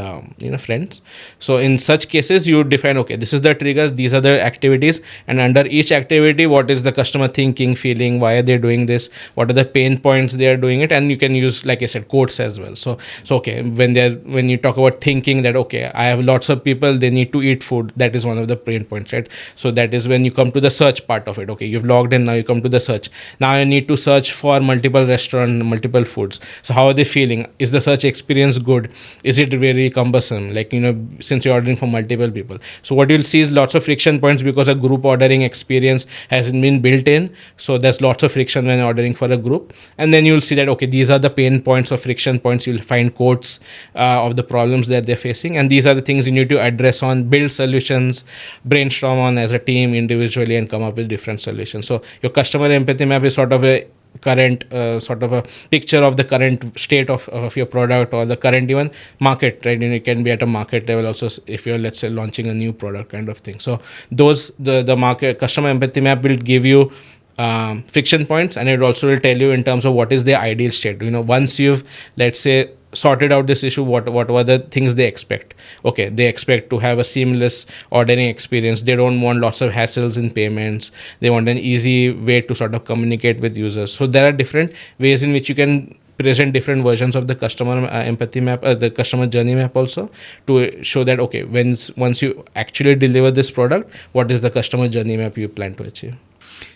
friends. So in such cases you define, okay, this is the trigger, these are the activities, and under each activity, what is the customer thinking, feeling, why are they doing this, what are the pain points they are doing it. And you can use, like I said, quotes as well. So okay, when you talk about thinking that, okay, I have lots of people, they need to eat food, that is one of the pain points, right? So that is when you come to the search part of it. Okay, you've logged in, now you come to the search. Now I need to search for multiple restaurants, multiple foods. So how are they feeling? Is the search experience good? Is it very cumbersome, like since you're ordering for multiple people? So what you'll see is lots of friction points, because a group ordering experience hasn't been built in. So there's lots of friction when ordering for a group. And then you'll see that, okay, these are the pain points or friction points. You'll find quotes of the problems that they're facing, and these are the things you need to address on, build solutions, brainstorm on as a team individually, and come up with different solutions. So your customer empathy map is sort of a current sort of a picture of the current state of your product or the current even market, right? And it can be at a market level also, if you're, let's say, launching a new product kind of thing. So those, the market customer empathy map will give you friction points, and it also will tell you in terms of what is the ideal state. Once you've, let's say, sorted out this issue, what were the things they expect. Okay, they expect to have a seamless ordering experience. They don't want lots of hassles in payments. They want an easy way to sort of communicate with users. So there are different ways in which you can present different versions of the customer empathy map, the customer journey map also, to show that, okay, once you actually deliver this product, what is the customer journey map you plan to achieve.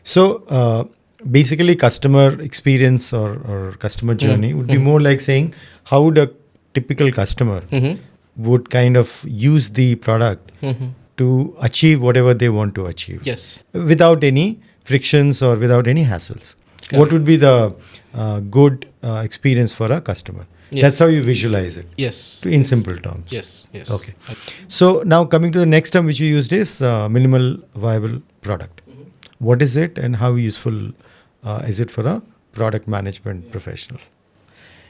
So basically, customer experience or customer journey would be more like saying how would a typical customer would kind of use the product to achieve whatever they want to achieve. Yes. Without any frictions or without any hassles. Correct. What would be the good experience for a customer? Yes. That's how you visualize it. Yes. In simple terms. Yes. Okay. So now coming to the next term which you used is minimal viable product. What is it and how useful is it for a product management professional?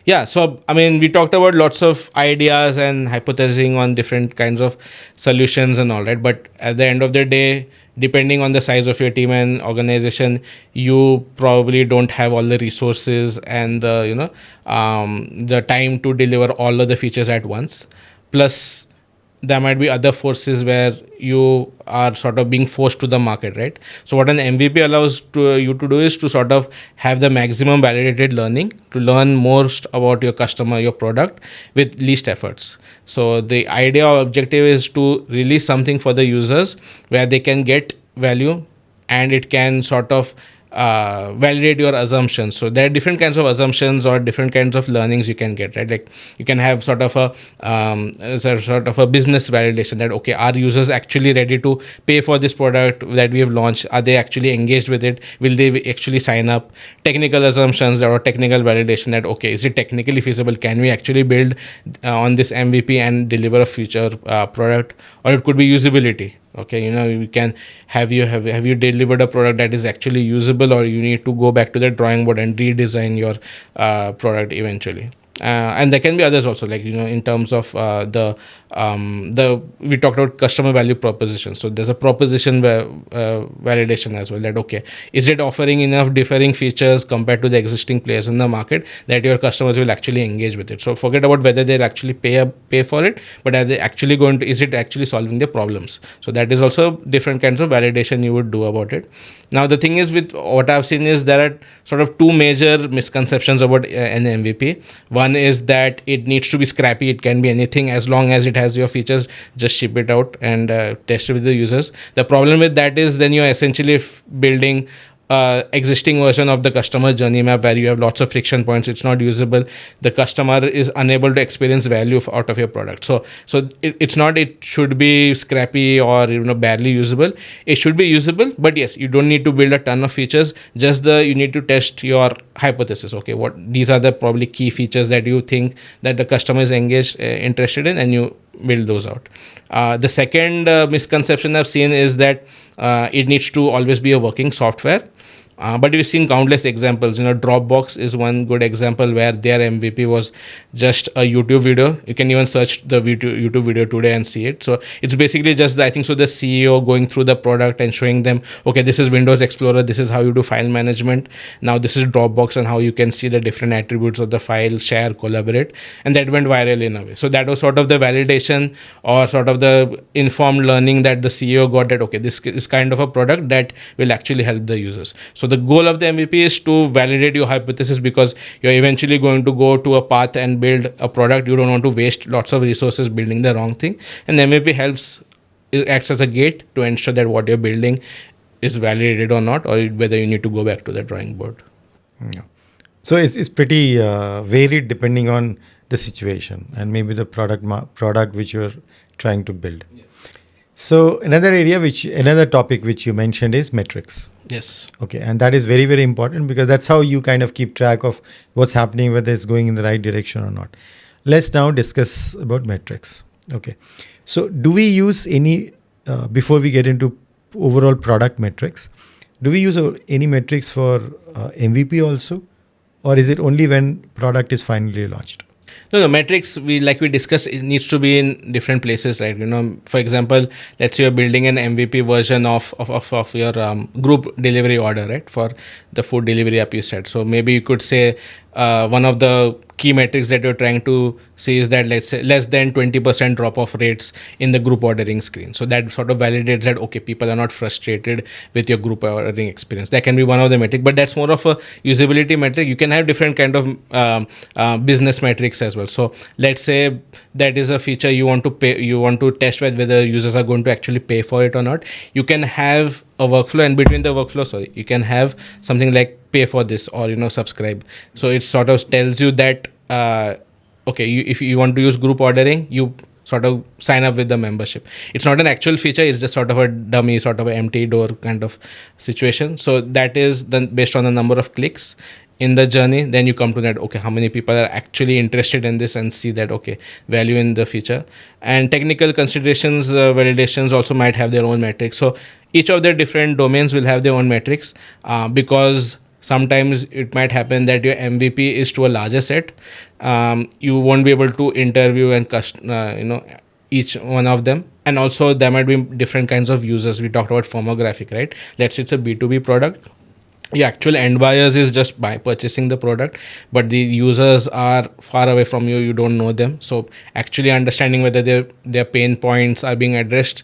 Yeah, so I mean, we talked about lots of ideas and hypothesizing on different kinds of solutions and all, right? But at the end of the day, depending on the size of your team and organization, you probably don't have all the resources and the time to deliver all of the features at once. Plus, there might be other forces where you are sort of being forced to the market, right? So what an MVP allows you to do is to sort of have the maximum validated learning, to learn most about your customer, your product, with least efforts. So the idea or objective is to release something for the users where they can get value, and it can sort of validate your assumptions. So there are different kinds of assumptions or different kinds of learnings you can get, right? Like you can have sort of a business validation that, okay, are users actually ready to pay for this product that we have launched? Are they actually engaged with it? Will they actually sign up? Technical assumptions or technical validation that, okay, is it technically feasible? Can we actually build on this MVP and deliver a future product? Or it could be usability. Okay, you can have you delivered a product that is actually usable, or you need to go back to the drawing board and redesign your product eventually. And there can be others also, like in terms of the we talked about customer value proposition. So there's a proposition validation as well, that okay, is it offering enough differing features compared to the existing players in the market that your customers will actually engage with it? So forget about whether they'll actually pay for it, but are they actually is it actually solving their problems? So that is also different kinds of validation you would do about it. Now the thing is, with what I've seen is there are sort of two major misconceptions about an MVP. One is that it needs to be scrappy. It can be anything as long as it has your features. Just ship it out and test it with the users. The problem with that is then you're essentially building existing version of the customer journey map where you have lots of friction points. It's not usable. The customer is unable to experience value out of your product. So it's not, it should be scrappy or barely usable. It should be usable, but yes, you don't need to build a ton of features. Just you need to test your hypothesis. Okay, what these are the probably key features that you think that the customer is engaged, interested in, and you build those out. The second misconception I've seen is that it needs to always be a working software. But we've seen countless examples. Dropbox is one good example where their MVP was just a YouTube video. You can even search the YouTube video today and see it. So it's basically just the CEO going through the product and showing them, okay, this is Windows Explorer, this is how you do file management. Now this is Dropbox and how you can see the different attributes of the file, share, collaborate. And that went viral in a way. So that was sort of the validation or sort of the informed learning that the CEO got, that, okay, this is kind of a product that will actually help the users. So the goal of the MVP is to validate your hypothesis, because you're eventually going to go to a path and build a product. You don't want to waste lots of resources building the wrong thing. And the MVP acts as a gate to ensure that what you're building is validated or not, or whether you need to go back to the drawing board. Yeah. So it's pretty varied depending on the situation and maybe the product which you're trying to build. Yeah. So another topic which you mentioned is metrics. Yes. Okay, and that is very, very important, because that's how you kind of keep track of what's happening, whether it's going in the right direction or not. Let's now discuss about metrics. Okay, so do we use any, before we get into overall product metrics, Do we use any metrics for MVP also, or is it only when product is finally launched? No, metrics, we like we discussed, it needs to be in different places, right? For example, let's say you're building an MVP version of your group delivery order, right? For the food delivery app you said. So maybe you could say one of the key metrics that you're trying to see is that, let's say, less than 20% drop off rates in the group ordering screen. So that sort of validates that, okay, people are not frustrated with your group ordering experience. That can be one of the metric, but that's more of a usability metric. You can have different kind of business metrics as well. So let's say that is a feature you want to pay, you want to test whether users are going to actually pay for it or not. You can have a workflow, and between the workflow, you can have something like pay for this, or subscribe. So it sort of tells you that okay, if you want to use group ordering, you sort of sign up with the membership. It's not an actual feature, it's just sort of a dummy, sort of an empty door kind of situation. So that is then based on the number of clicks in the journey. Then you come to that, okay, how many people are actually interested in this, and see that, okay, value in the feature. And technical considerations, validations also might have their own metrics. So each of the different domains will have their own metrics, because sometimes it might happen that your MVP is to a larger set. You won't be able to interview and each one of them. And also there might be different kinds of users. We talked about firmographic, right? Let's say it's a B2B product. The actual end buyers is just by purchasing the product, but the users are far away from you, you don't know them. So actually understanding whether their pain points are being addressed,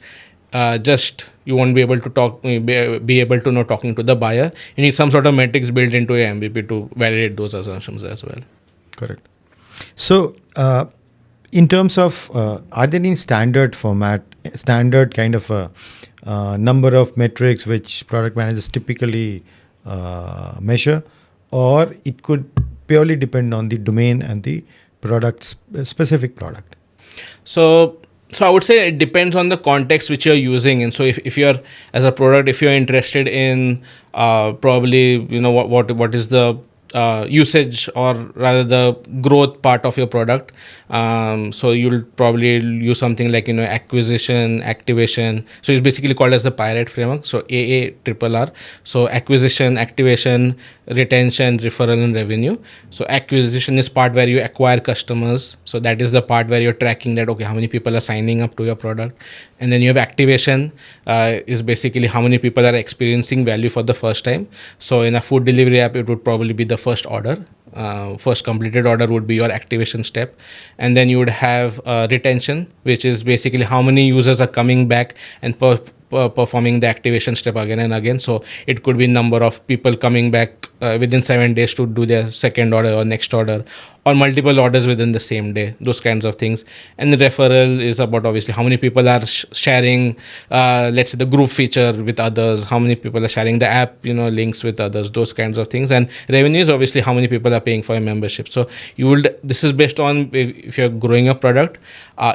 just you won't be able to be able to know talking to the buyer. You need some sort of metrics built into your MVP to validate those assumptions as well. Correct. So in terms of are there any standard kind of number of metrics which product managers typically measure, or it could purely depend on the domain and the specific product? So I would say it depends on the context which you're using. And so if you're, as a product, if you're interested in probably what is the usage, or rather the growth part of your product, so you'll probably use something like acquisition, activation. So it's basically called as the pirate framework, so AARR. So acquisition, activation, retention, referral, and revenue. So acquisition is part where you acquire customers, so that is the part where you're tracking that, okay, how many people are signing up to your product. And then you have activation, is basically how many people are experiencing value for the first time. So in a food delivery app, it would probably be the first order. First completed order would be your activation step. And then you would have retention, which is basically how many users are coming back and performing the activation step again and again. So it could be number of people coming back within 7 days to do their second order or next order, or multiple orders within the same day, those kinds of things. And the referral is about obviously how many people are sharing, let's say, the group feature with others, how many people are sharing the app, links with others, those kinds of things. And revenue is obviously how many people are paying for a membership. So this is based on if you're growing a product.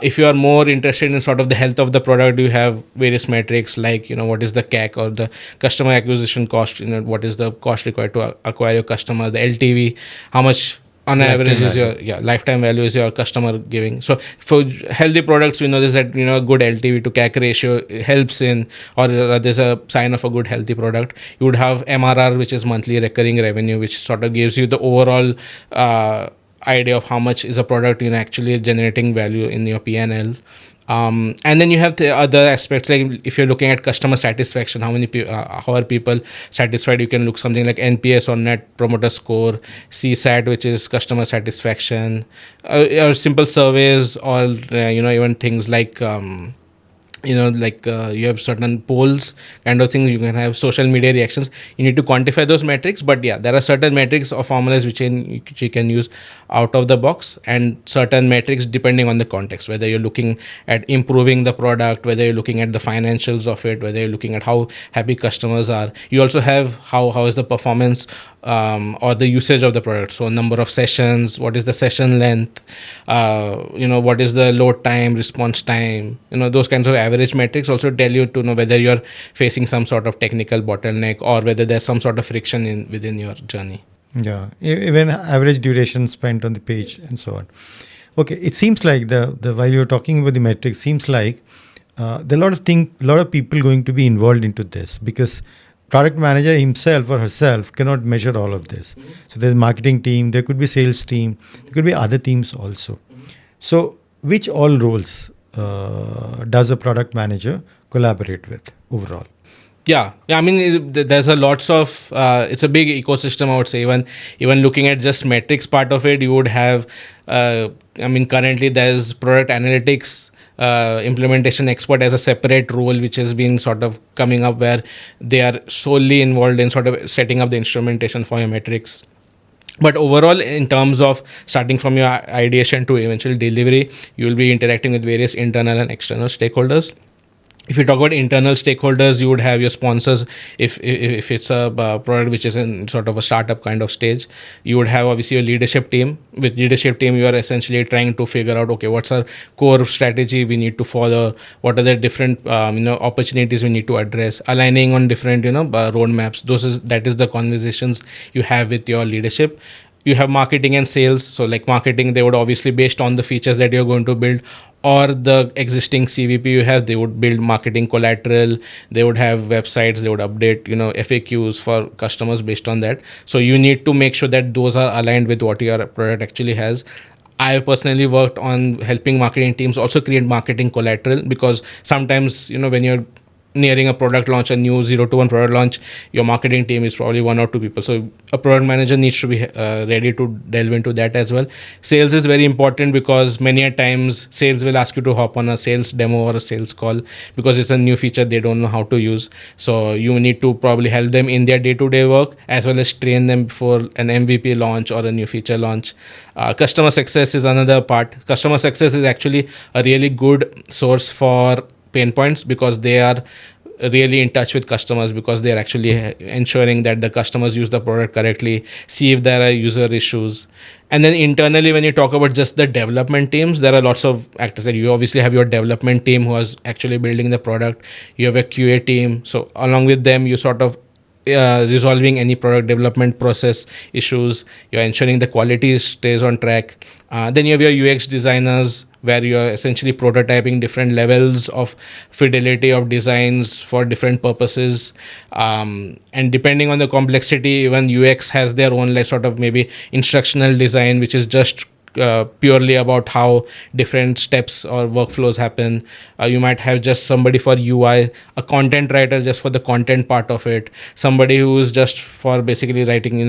If you are more interested in sort of the health of the product, you have various metrics like, what is the CAC, or the customer acquisition cost, what is the cost required to acquire your customer, the LTV, how much on average is your lifetime value is your customer giving. So for healthy products, we know this, that a good LTV to CAC ratio helps in, or there's a sign of a good healthy product. You would have MRR, which is monthly recurring revenue, which sort of gives you the overall idea of how much is a product actually generating value in your P&L. And then you have the other aspects, like if you're looking at customer satisfaction, how are people satisfied? You can look something like NPS, or Net Promoter Score, CSAT, which is customer satisfaction, or simple surveys, or even things like you have certain polls kind of things. You can have social media reactions. You need to quantify those metrics, but there are certain metrics or formulas which you can use out of the box, and certain metrics depending on the context, whether you're looking at improving the product, whether you're looking at the financials of it, whether you're looking at how happy customers are. You also have how is the performance or the usage of the product. So number of sessions, what is the session length, what is the load time, response time, those kinds of average metrics also tell you to know whether you're facing some sort of technical bottleneck, or whether there's some sort of friction within your journey. Yeah, even average duration spent on the page and so on. Okay, it seems like the while you're talking about the metrics, seems like there are a lot of people going to be involved into this, because product manager himself or herself cannot measure all of this. So there's marketing team, there could be sales team, there could be other teams also. So which all roles does a product manager collaborate with overall? Yeah. I mean, there's a lots of. It's a big ecosystem. I would say even looking at just metrics part of it, you would have. I mean, currently there's product analytics. Implementation expert as a separate role, which has been sort of coming up, where they are solely involved in sort of setting up the instrumentation for your metrics. But overall, in terms of starting from your ideation to eventual delivery, you will be interacting with various internal and external stakeholders. If you talk about internal stakeholders, you would have your sponsors. If it's a product which is in sort of a startup kind of stage, you would have obviously your leadership team. With leadership team, you are essentially trying to figure out, okay, what's our core strategy we need to follow, what are the different opportunities we need to address, aligning on different roadmaps. That is the conversations you have with your leadership. You have marketing and sales. So like marketing, they would obviously, based on the features that you're going to build or the existing CVP you have, they would build marketing collateral, they would have websites, they would update FAQs for customers based on that. So you need to make sure that those are aligned with what your product actually has. I've personally worked on helping marketing teams also create marketing collateral, because sometimes when you're nearing a product launch, a new 0 to 1 product launch, your marketing team is probably 1 or 2 people. So a product manager needs to be ready to delve into that as well. Sales is very important, because many a times sales will ask you to hop on a sales demo or a sales call, because it's a new feature they don't know how to use. So you need to probably help them in their day-to-day work, as well as train them before an MVP launch or a new feature launch. Customer success is another part. Customer success is actually a really good source for pain points, because they are really in touch with customers, because they are actually ensuring that the customers use the product correctly, see if there are user issues. And then internally, when you talk about just the development teams, there are lots of actors. You obviously have your development team who is actually building the product. You have a QA team. So along with them, you sort of resolving any product development process issues. You're ensuring the quality stays on track. Then you have your UX designers, where you're essentially prototyping different levels of fidelity of designs for different purposes. And depending on the complexity, even UX has their own sort of maybe instructional design, which is just purely about how different steps or workflows happen. You might have just somebody for UI, a content writer just for the content part of it, somebody who is just for basically writing,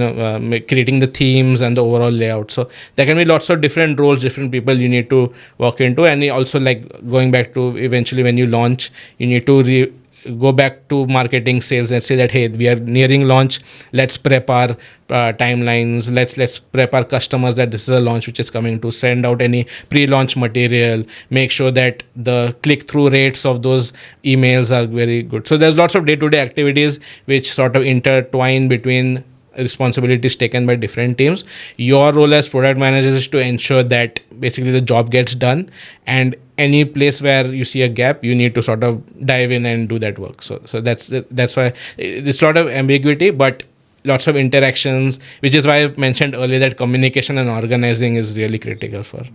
creating the themes and the overall layout. So there can be lots of different roles, different people you need to work into. And also, going back to eventually when you launch, you need to go back to marketing, sales, and say that, hey, we are nearing launch, let's prep our timelines, let's prep our customers that this is a launch which is coming, to send out any pre-launch material, make sure that the click-through rates of those emails are very good. So there's lots of day-to-day activities which sort of intertwine between responsibilities taken by different teams. Your role as product manager is to ensure that basically the job gets done, and any place where you see a gap, you need to sort of dive in and do that work. So that's why it's a lot of ambiguity, but lots of interactions, which is why I mentioned earlier that communication and organizing is really critical for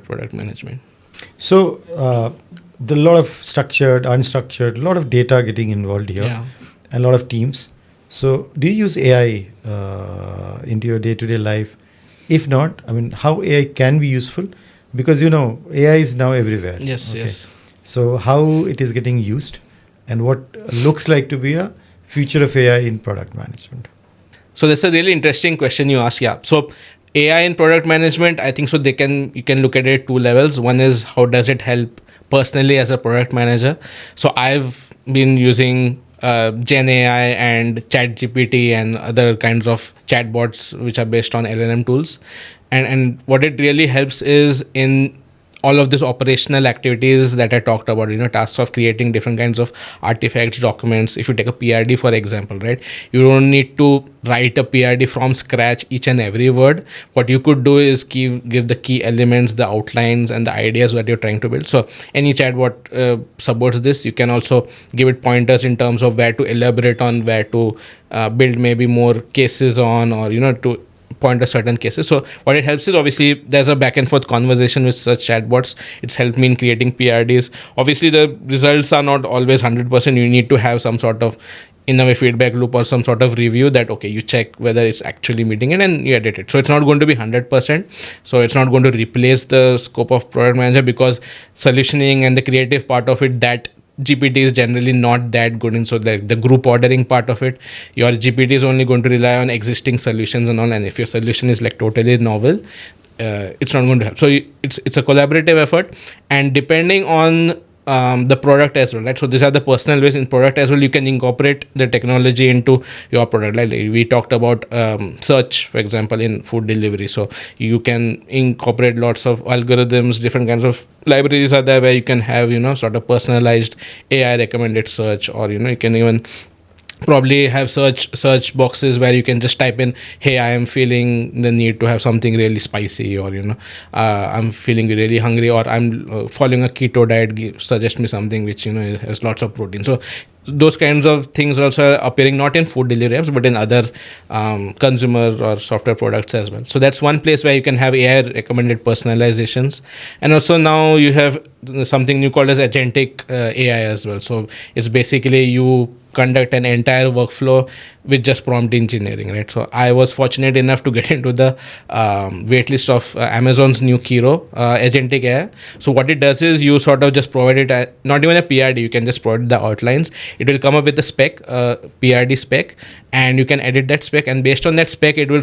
product management. So the lot of structured, unstructured, a lot of data getting involved here, and a lot of teams. So do you use AI into your day-to-day life? If not, I mean, how AI can be useful? Because AI is now everywhere. Yes. So how it is getting used, and what looks like to be a future of AI in product management? So that's a really interesting question you ask. Yeah. So AI in product management, I think so you can look at it at 2 levels. One is, how does it help personally as a product manager? So I've been using Gen AI and ChatGPT and other kinds of chatbots which are based on LLM tools. And what it really helps is in all of these operational activities that I talked about, tasks of creating different kinds of artifacts, documents. If you take a PRD, for example, right, you don't need to write a PRD from scratch, each and every word. What you could do is give the key elements, the outlines, and the ideas that you're trying to build. So any chatbot supports this. You can also give it pointers in terms of where to elaborate on, where to build maybe more cases on, or, to point at certain cases. So what it helps is, obviously there's a back and forth conversation with such chatbots. It's helped me in creating PRDs. Obviously the results are not always 100%. You need to have some sort of in a way feedback loop or some sort of review that, okay, you check whether it's actually meeting it and you edit it. So it's not going to be 100%. So it's not going to replace the scope of product manager, because solutioning and the creative part of it, that GPT is generally not that good in. So the group ordering part of it, your GPT is only going to rely on existing solutions and all. And if your solution is like totally novel, it's not going to help. So it's a collaborative effort, and depending on the product as well, right? So these are the personal ways. In product as well, you can incorporate the technology into your product. Like we talked about search, for example, in food delivery. So you can incorporate lots of algorithms, different kinds of libraries are there where you can have, sort of personalized AI recommended search, or, you can even probably have search boxes where you can just type in, hey, I am feeling the need to have something really spicy, or I'm feeling really hungry, or I'm following a keto diet, suggest me something which has lots of protein. So those kinds of things are also appearing not in food delivery apps but in other consumer or software products as well. So that's one place where you can have AI recommended personalizations. And also now you have something new called as agentic AI as well. So it's basically you conduct an entire workflow with just prompt engineering, right? So I was fortunate enough to get into the waitlist of Amazon's new Kiro agentic AI. So what it does is you sort of just provide it not even a PRD, you can just provide the outlines. It will come up with a spec, PRD spec, and you can edit that spec, and based on that spec it will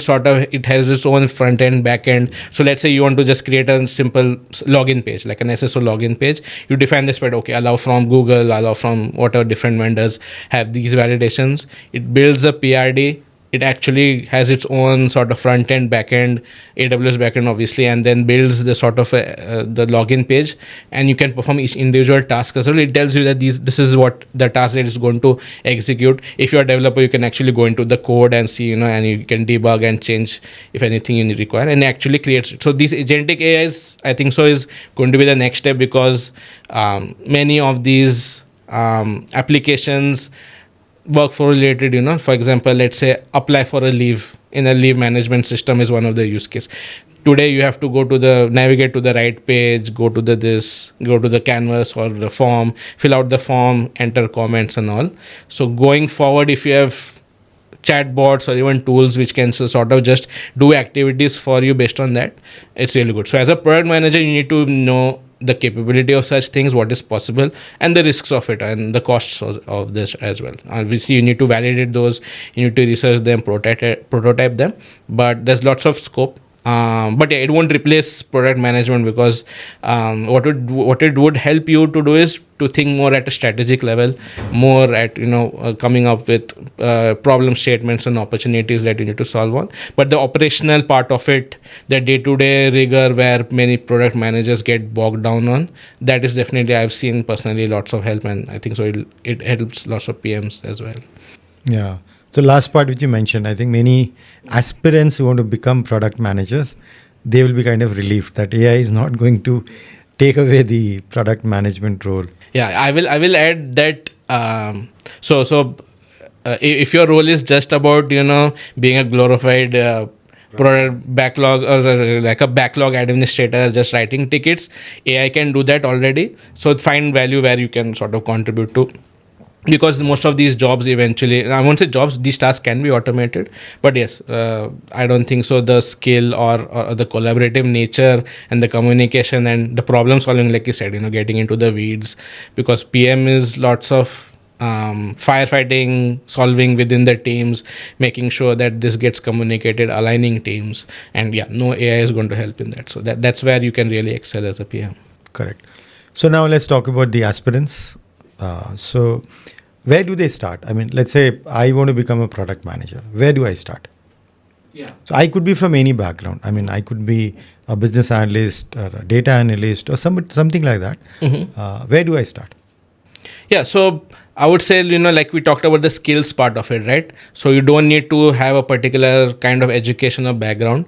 it has its own front end, back end. So let's say you want to just create a simple login page, like an SSO login page. You define the spec, okay, allow from Google, allow from whatever different vendors have these validations. It builds a PRD. It actually has its own sort of front end, back end, AWS back end obviously, and then builds the sort of the login page, and you can perform each individual task as well. It tells you that this is what the task that is going to execute. If you're a developer, you can actually go into the code and see, and you can debug and change if anything you require, and it actually creates it. So these agentic AIs, I think so, is going to be the next step, because many of these applications workflow related, for example, let's say apply for a leave in a leave management system is one of the use case. Today you have to navigate to the right page, go to the canvas or the form, fill out the form, enter comments and all. So going forward, if you have chatbots or even tools which can sort of just do activities for you based on that, it's really good. So as a product manager, you need to know the capability of such things, what is possible, and the risks of it, and the costs of this as well. Obviously, you need to validate those, you need to research them, prototype them, but there's lots of scope. But yeah, it won't replace product management, because what it would help you to do is to think more at a strategic level, more at coming up with problem statements and opportunities that you need to solve on. But the operational part of it, the day-to-day rigor where many product managers get bogged down on, that is definitely, I've seen personally lots of help, and I think so it helps lots of PMs as well. Yeah. So last part which you mentioned, I think many aspirants who want to become product managers, they will be kind of relieved that AI is not going to take away the product management role. Yeah, I will add that. If your role is just about being a glorified product backlog, or like a backlog administrator just writing tickets, AI can do that already. So find value where you can sort of contribute to. Because most of these jobs eventually, I won't say jobs, these tasks can be automated. But yes, I don't think so. The skill or the collaborative nature and the communication and the problem solving, like you said, getting into the weeds. Because PM is lots of firefighting, solving within the teams, making sure that this gets communicated, aligning teams. And yeah, no AI is going to help in that. So that's where you can really excel as a PM. Correct. So now let's talk about the aspirants. So where do they start? I mean, let's say I want to become a product manager. Where do I start? Yeah. So I could be from any background. I mean, I could be a business analyst or a data analyst or something like that. Mm-hmm. Where do I start? Yeah, so I would say, like we talked about the skills part of it, right? So you don't need to have a particular kind of education or background.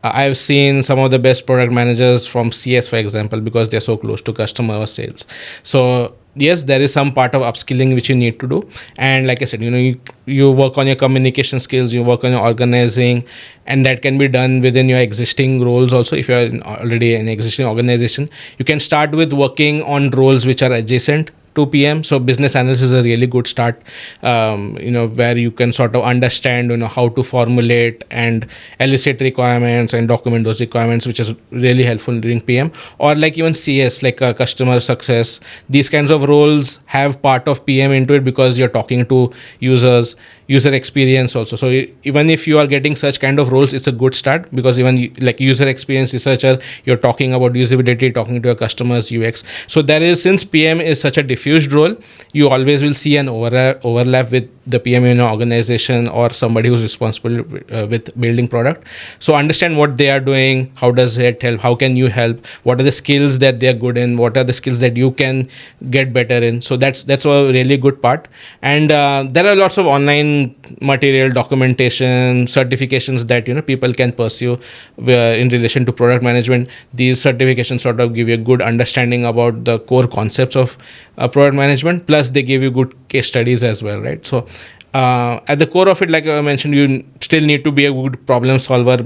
I've seen some of the best product managers from CS, for example, because they're so close to customer or sales. So yes, there is some part of upskilling which you need to do. And like I said, you work on your communication skills, you work on your organizing, and that can be done within your existing roles also. If you're already in an existing organization, you can start with working on roles which are adjacent to PM. So business analysis is a really good start, where you can sort of understand, how to formulate and elicit requirements and document those requirements, which is really helpful during PM. Or like even CS, like customer success, these kinds of roles have part of PM into it, because you're talking to users, user experience also. So even if you are getting such kind of roles, it's a good start, because even like user experience researcher, you're talking about usability, talking to your customers, UX. So there is, since PM is such a diffused role, you always will see an overlap with the PM in an organization or somebody who's responsible with building product. So understand what they are doing, how does it help, how can you help, what are the skills that they are good in, what are the skills that you can get better in. So that's a really good part. And there are lots of online material, documentation, certifications that people can pursue in relation to product management. These certifications sort of give you a good understanding about the core concepts of product management, plus they give you good case studies as well, right? So at the core of it, like I mentioned, you still need to be a good problem solver,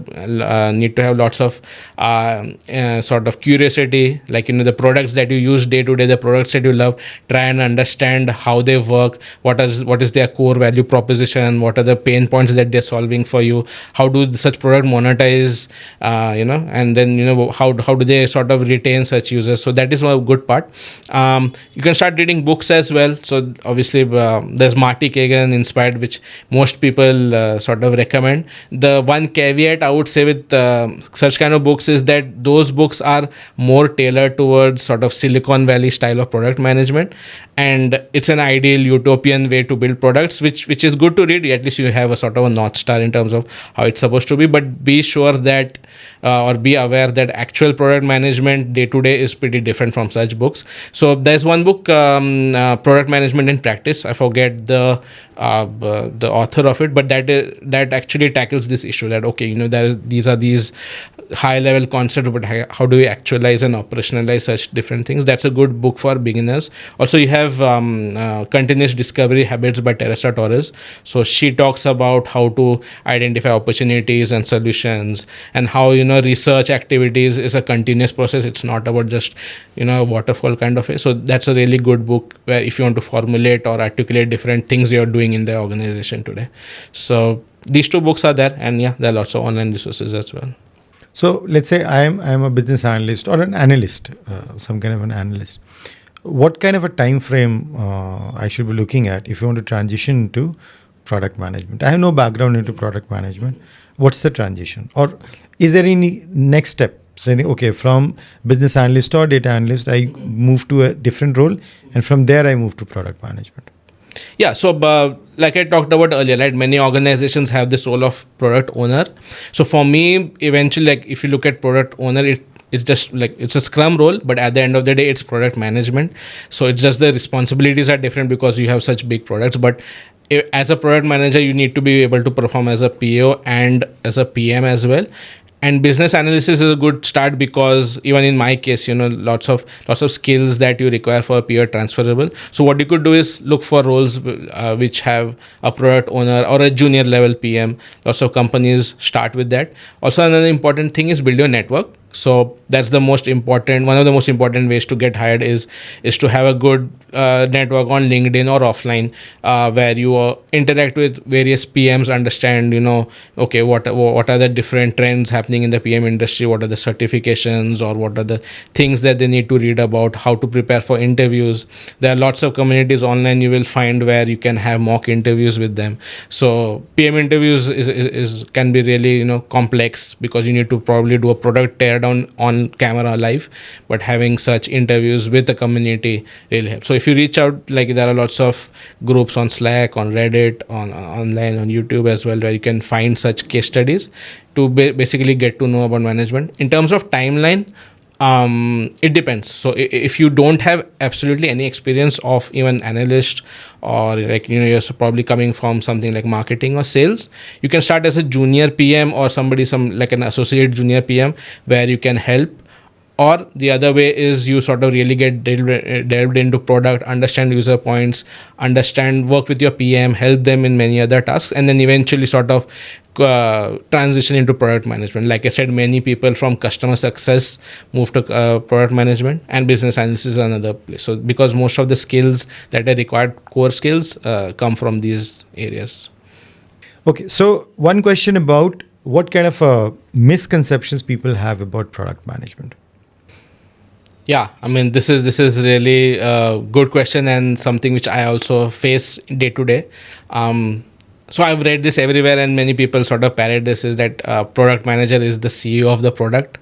need to have lots of sort of curiosity, like the products that you use day to day, the products that you love, try and understand how they work, what is their core value proposition, what are the pain points that they're solving for you, how do such product monetize, and then how do they sort of retain such users. So that is one good part. You can start reading books as well. So obviously there's Marty Kagan Inspired, which most people sort of recommend. The one caveat I would say with such kind of books is that those books are more tailored towards sort of Silicon Valley style of product management, and it's an ideal utopian way to build products, which is good to read. At least you have a sort of a north star in terms of how it's supposed to be. But be sure that or be aware that actual product management day to day is pretty different from such books. So there's one book, Product Management in Practice. I forget the author of it, but that actually tackles this issue, that these are these high level concepts, but how do we actualize and operationalize such different things. That's a good book for beginners. Also you have Continuous Discovery Habits by Teresa Torres. So she talks about how to identify opportunities and solutions, and how research activities is a continuous process. It's not about just waterfall kind of way. So that's a really good book, where if you want to formulate or articulate different things you're doing in the organization today. So these two books are there, and there are lots of online resources as well. So let's say I'm a business analyst or an analyst, some kind of an analyst. What kind of a time frame I should be looking at if you want to transition to product management? I have no background into product management. What's the transition? Or is there any next step? So okay, from business analyst or data analyst, I move to a different role, and from there I move to product management. Yeah, so like I talked about earlier, right? Many organizations have this role of product owner. So for me, eventually, like if you look at product owner, it's just like it's a scrum role, but at the end of the day, it's product management. So it's just the responsibilities are different because you have such big products. But as a product manager, you need to be able to perform as a PO and as a PM as well. And business analysis is a good start, because even in my case, lots of skills that you require for a PO are transferable. So what you could do is look for roles which have a product owner or a junior level PM. Lots of companies start with that. Also, another important thing is build your network. So that's one of the most important ways to get hired is to have a good network on LinkedIn or offline, where you interact with various PMs, understand, okay, what are the different trends happening in the PM industry, what are the certifications, or what are the things that they need to read about, how to prepare for interviews. There are lots of communities online you will find where you can have mock interviews with them. So PM interviews can be really, complex, because you need to probably do a product teardown on camera live, but having such interviews with the community really helps. So if you reach out, like there are lots of groups on Slack, on Reddit, online, on YouTube as well, where you can find such case studies to basically get to know about management. In terms of timeline, it depends. So if you don't have absolutely any experience of even analyst, or like you're probably coming from something like marketing or sales, you can start as a junior PM or like an associate junior PM, where you can help. Or the other way is you sort of really get delved into product, understand user points, work with your PM, help them in many other tasks, and then eventually sort of transition into product management. Like I said, many people from customer success move to product management, and business analysis is another place. So because most of the skills that are required, core skills, come from these areas. Okay, so one question about what kind of misconceptions people have about product management. Yeah, I mean, this is really a good question, and something which I also face day to day. So I've read this everywhere, and many people sort of parrot this, is that product manager is the CEO of the product.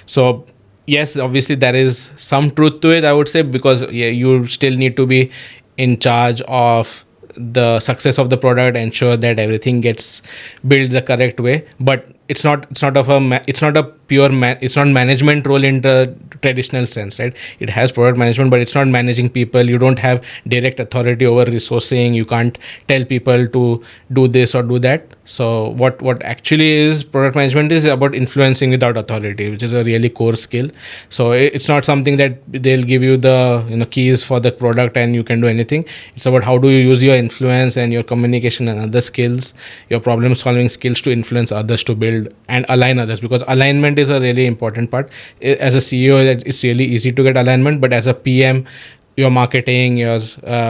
So yes, obviously there is some truth to it, I would say, because yeah, you still need to be in charge of the success of the product, ensure that everything gets built the correct way. But it's not a it's not management role in the traditional sense, right? It has product management, but it's not managing people. You don't have direct authority over resourcing. You can't tell people to do this or do that. So what actually is product management is about influencing without authority, which is a really core skill. So it's not something that they'll give you the keys for the product and you can do anything. It's about how do you use your influence and your communication and other skills, your problem solving skills, to influence others to build and align others, because alignment is a really important part. As a CEO, it's really easy to get alignment, but as a PM, your marketing, your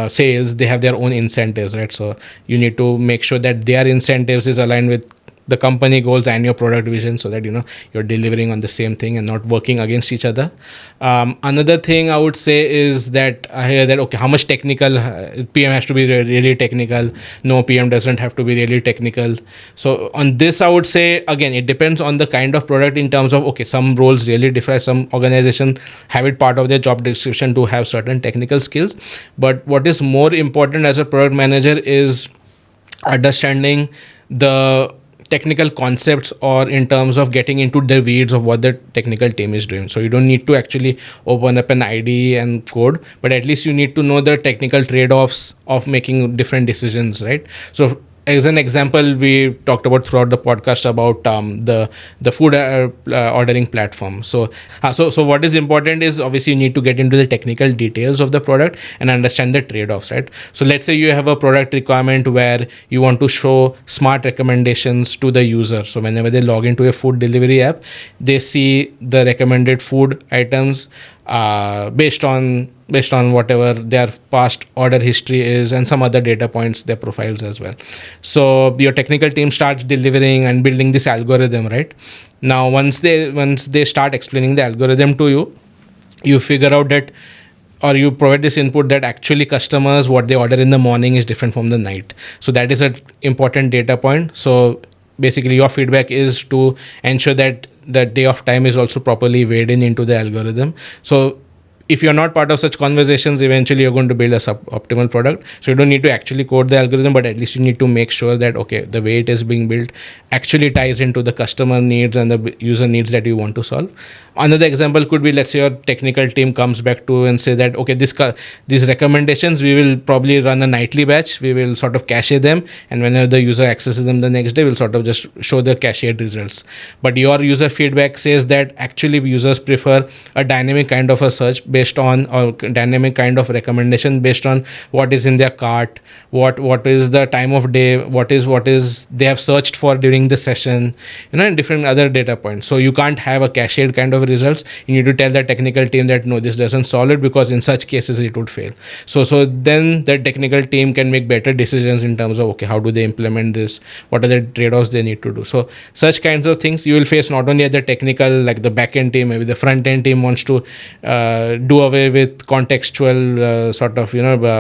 sales, they have their own incentives, right? So you need to make sure that their incentives is aligned with the company goals and your product vision, so that you're delivering on the same thing and not working against each other. Another thing I would say is that I hear that, okay, how much technical PM has to be really technical. No, PM doesn't have to be really technical. So on this, I would say, again, it depends on the kind of product, in terms of, okay, some roles really differ. Some organization have it part of their job description to have certain technical skills, but what is more important as a product manager is understanding the technical concepts, or in terms of getting into the weeds of what the technical team is doing. So you don't need to actually open up an IDE and code, but at least you need to know the technical trade-offs of making different decisions, right? So as an example, we talked about throughout the podcast about the food ordering platform. So what is important is, obviously you need to get into the technical details of the product and understand the trade-offs, right? So let's say you have a product requirement where you want to show smart recommendations to the user. So whenever they log into a food delivery app, they see the recommended food items based on whatever their past order history is, and some other data points, their profiles as well. So your technical team starts delivering and building this algorithm, right? Now once they start explaining the algorithm to you, you figure out that, or you provide this input, that actually customers, what they order in the morning is different from the night. So that is an important data point. So basically your feedback is to ensure that the day of time is also properly weighed into the algorithm. So if you're not part of such conversations, eventually you're going to build a suboptimal product. So you don't need to actually code the algorithm, but at least you need to make sure that, okay, the way it is being built actually ties into the customer needs and the user needs that you want to solve. Another example could be, let's say your technical team comes back to and say that, okay, these recommendations, we will probably run a nightly batch. We will sort of cache them, and whenever the user accesses them the next day, we'll sort of just show the cached results. But your user feedback says that actually users prefer a dynamic kind of a search based on, or dynamic kind of recommendation based on what is in their cart, what is the time of day, what is they have searched for during the session, and different other data points. So you can't have a cached kind of results. You need to tell the technical team that no, this doesn't solve it, because in such cases it would fail. So then the technical team can make better decisions in terms of, okay, how do they implement this, what are the trade-offs they need to do. So such kinds of things you will face not only at the technical, like the back-end team, maybe the front-end team wants to do away with contextual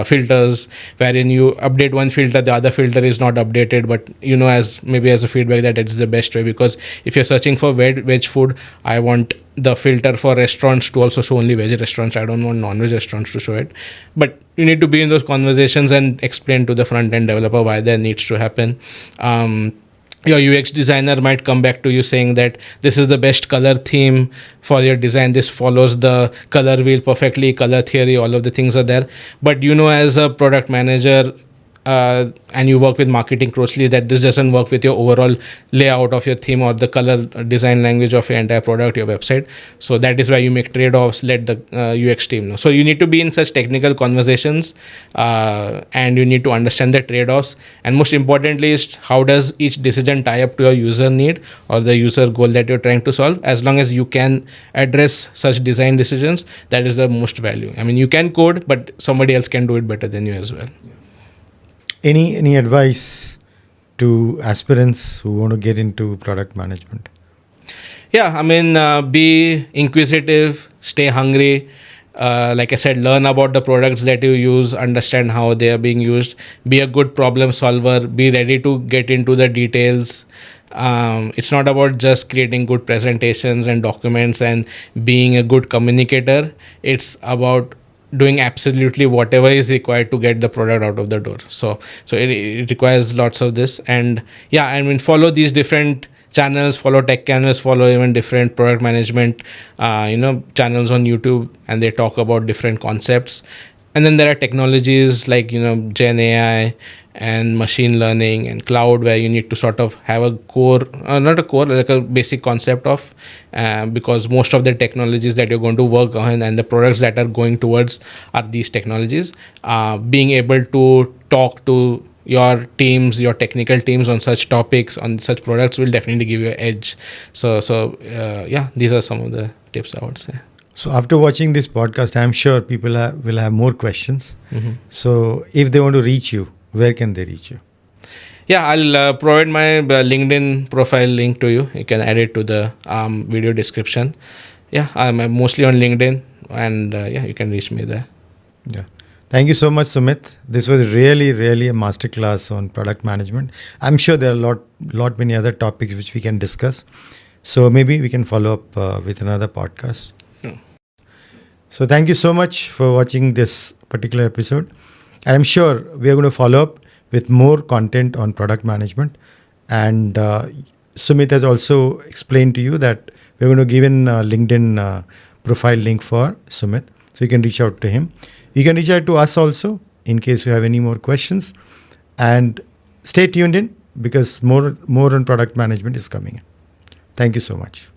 filters, wherein you update one filter, the other filter is not updated, but as a feedback that it's the best way, because if you're searching for veg food, I want the filter for restaurants to also show only veg restaurants. I don't want non-veg restaurants to show it. But you need to be in those conversations and explain to the front-end developer why that needs to happen. Your UX designer might come back to you saying that this is the best color theme for your design. This follows the color wheel perfectly, color theory, all of the things are there. But as a product manager, and you work with marketing closely, that this doesn't work with your overall layout of your theme or the color design language of your entire product, your website. So that is why you make trade-offs, let the UX team know. So you need to be in such technical conversations, and you need to understand the trade-offs, and most importantly is how does each decision tie up to your user need or the user goal that you're trying to solve. As long as you can address such design decisions, that is the most value. I mean, you can code, but somebody else can do it better than you as well. Any advice to aspirants who want to get into product management? Yeah, I mean, be inquisitive, stay hungry. Like I said, learn about the products that you use, understand how they are being used, be a good problem solver, be ready to get into the details. It's not about just creating good presentations and documents and being a good communicator. It's about doing absolutely whatever is required to get the product out of the door. So it requires lots of this. And yeah, I mean, follow these different channels, follow Techcanvass, follow even different product management channels on YouTube, and they talk about different concepts. And then there are technologies like Gen AI and machine learning and cloud, where you need to sort of have a core, not a core, like a basic concept of, because most of the technologies that you're going to work on and the products that are going towards are these technologies. Being able to talk to your teams, your technical teams on such topics, on such products will definitely give you an edge. So yeah, these are some of the tips I would say. So after watching this podcast, I'm sure people will have more questions. Mm-hmm. So if they want to reach you, where can they reach you? Yeah, I'll provide my LinkedIn profile link to you. You can add it to the video description. Yeah, I'm mostly on LinkedIn, and yeah, you can reach me there. Yeah. Thank you so much, Sumit. This was really, really a masterclass on product management. I'm sure there are lot many other topics which we can discuss. So maybe we can follow up with another podcast. So thank you so much for watching this particular episode. And I'm sure we are going to follow up with more content on product management. And Sumit has also explained to you that we're going to give in a LinkedIn profile link for Sumit. So you can reach out to him. You can reach out to us also in case you have any more questions. And stay tuned in because more on product management is coming in. Thank you so much.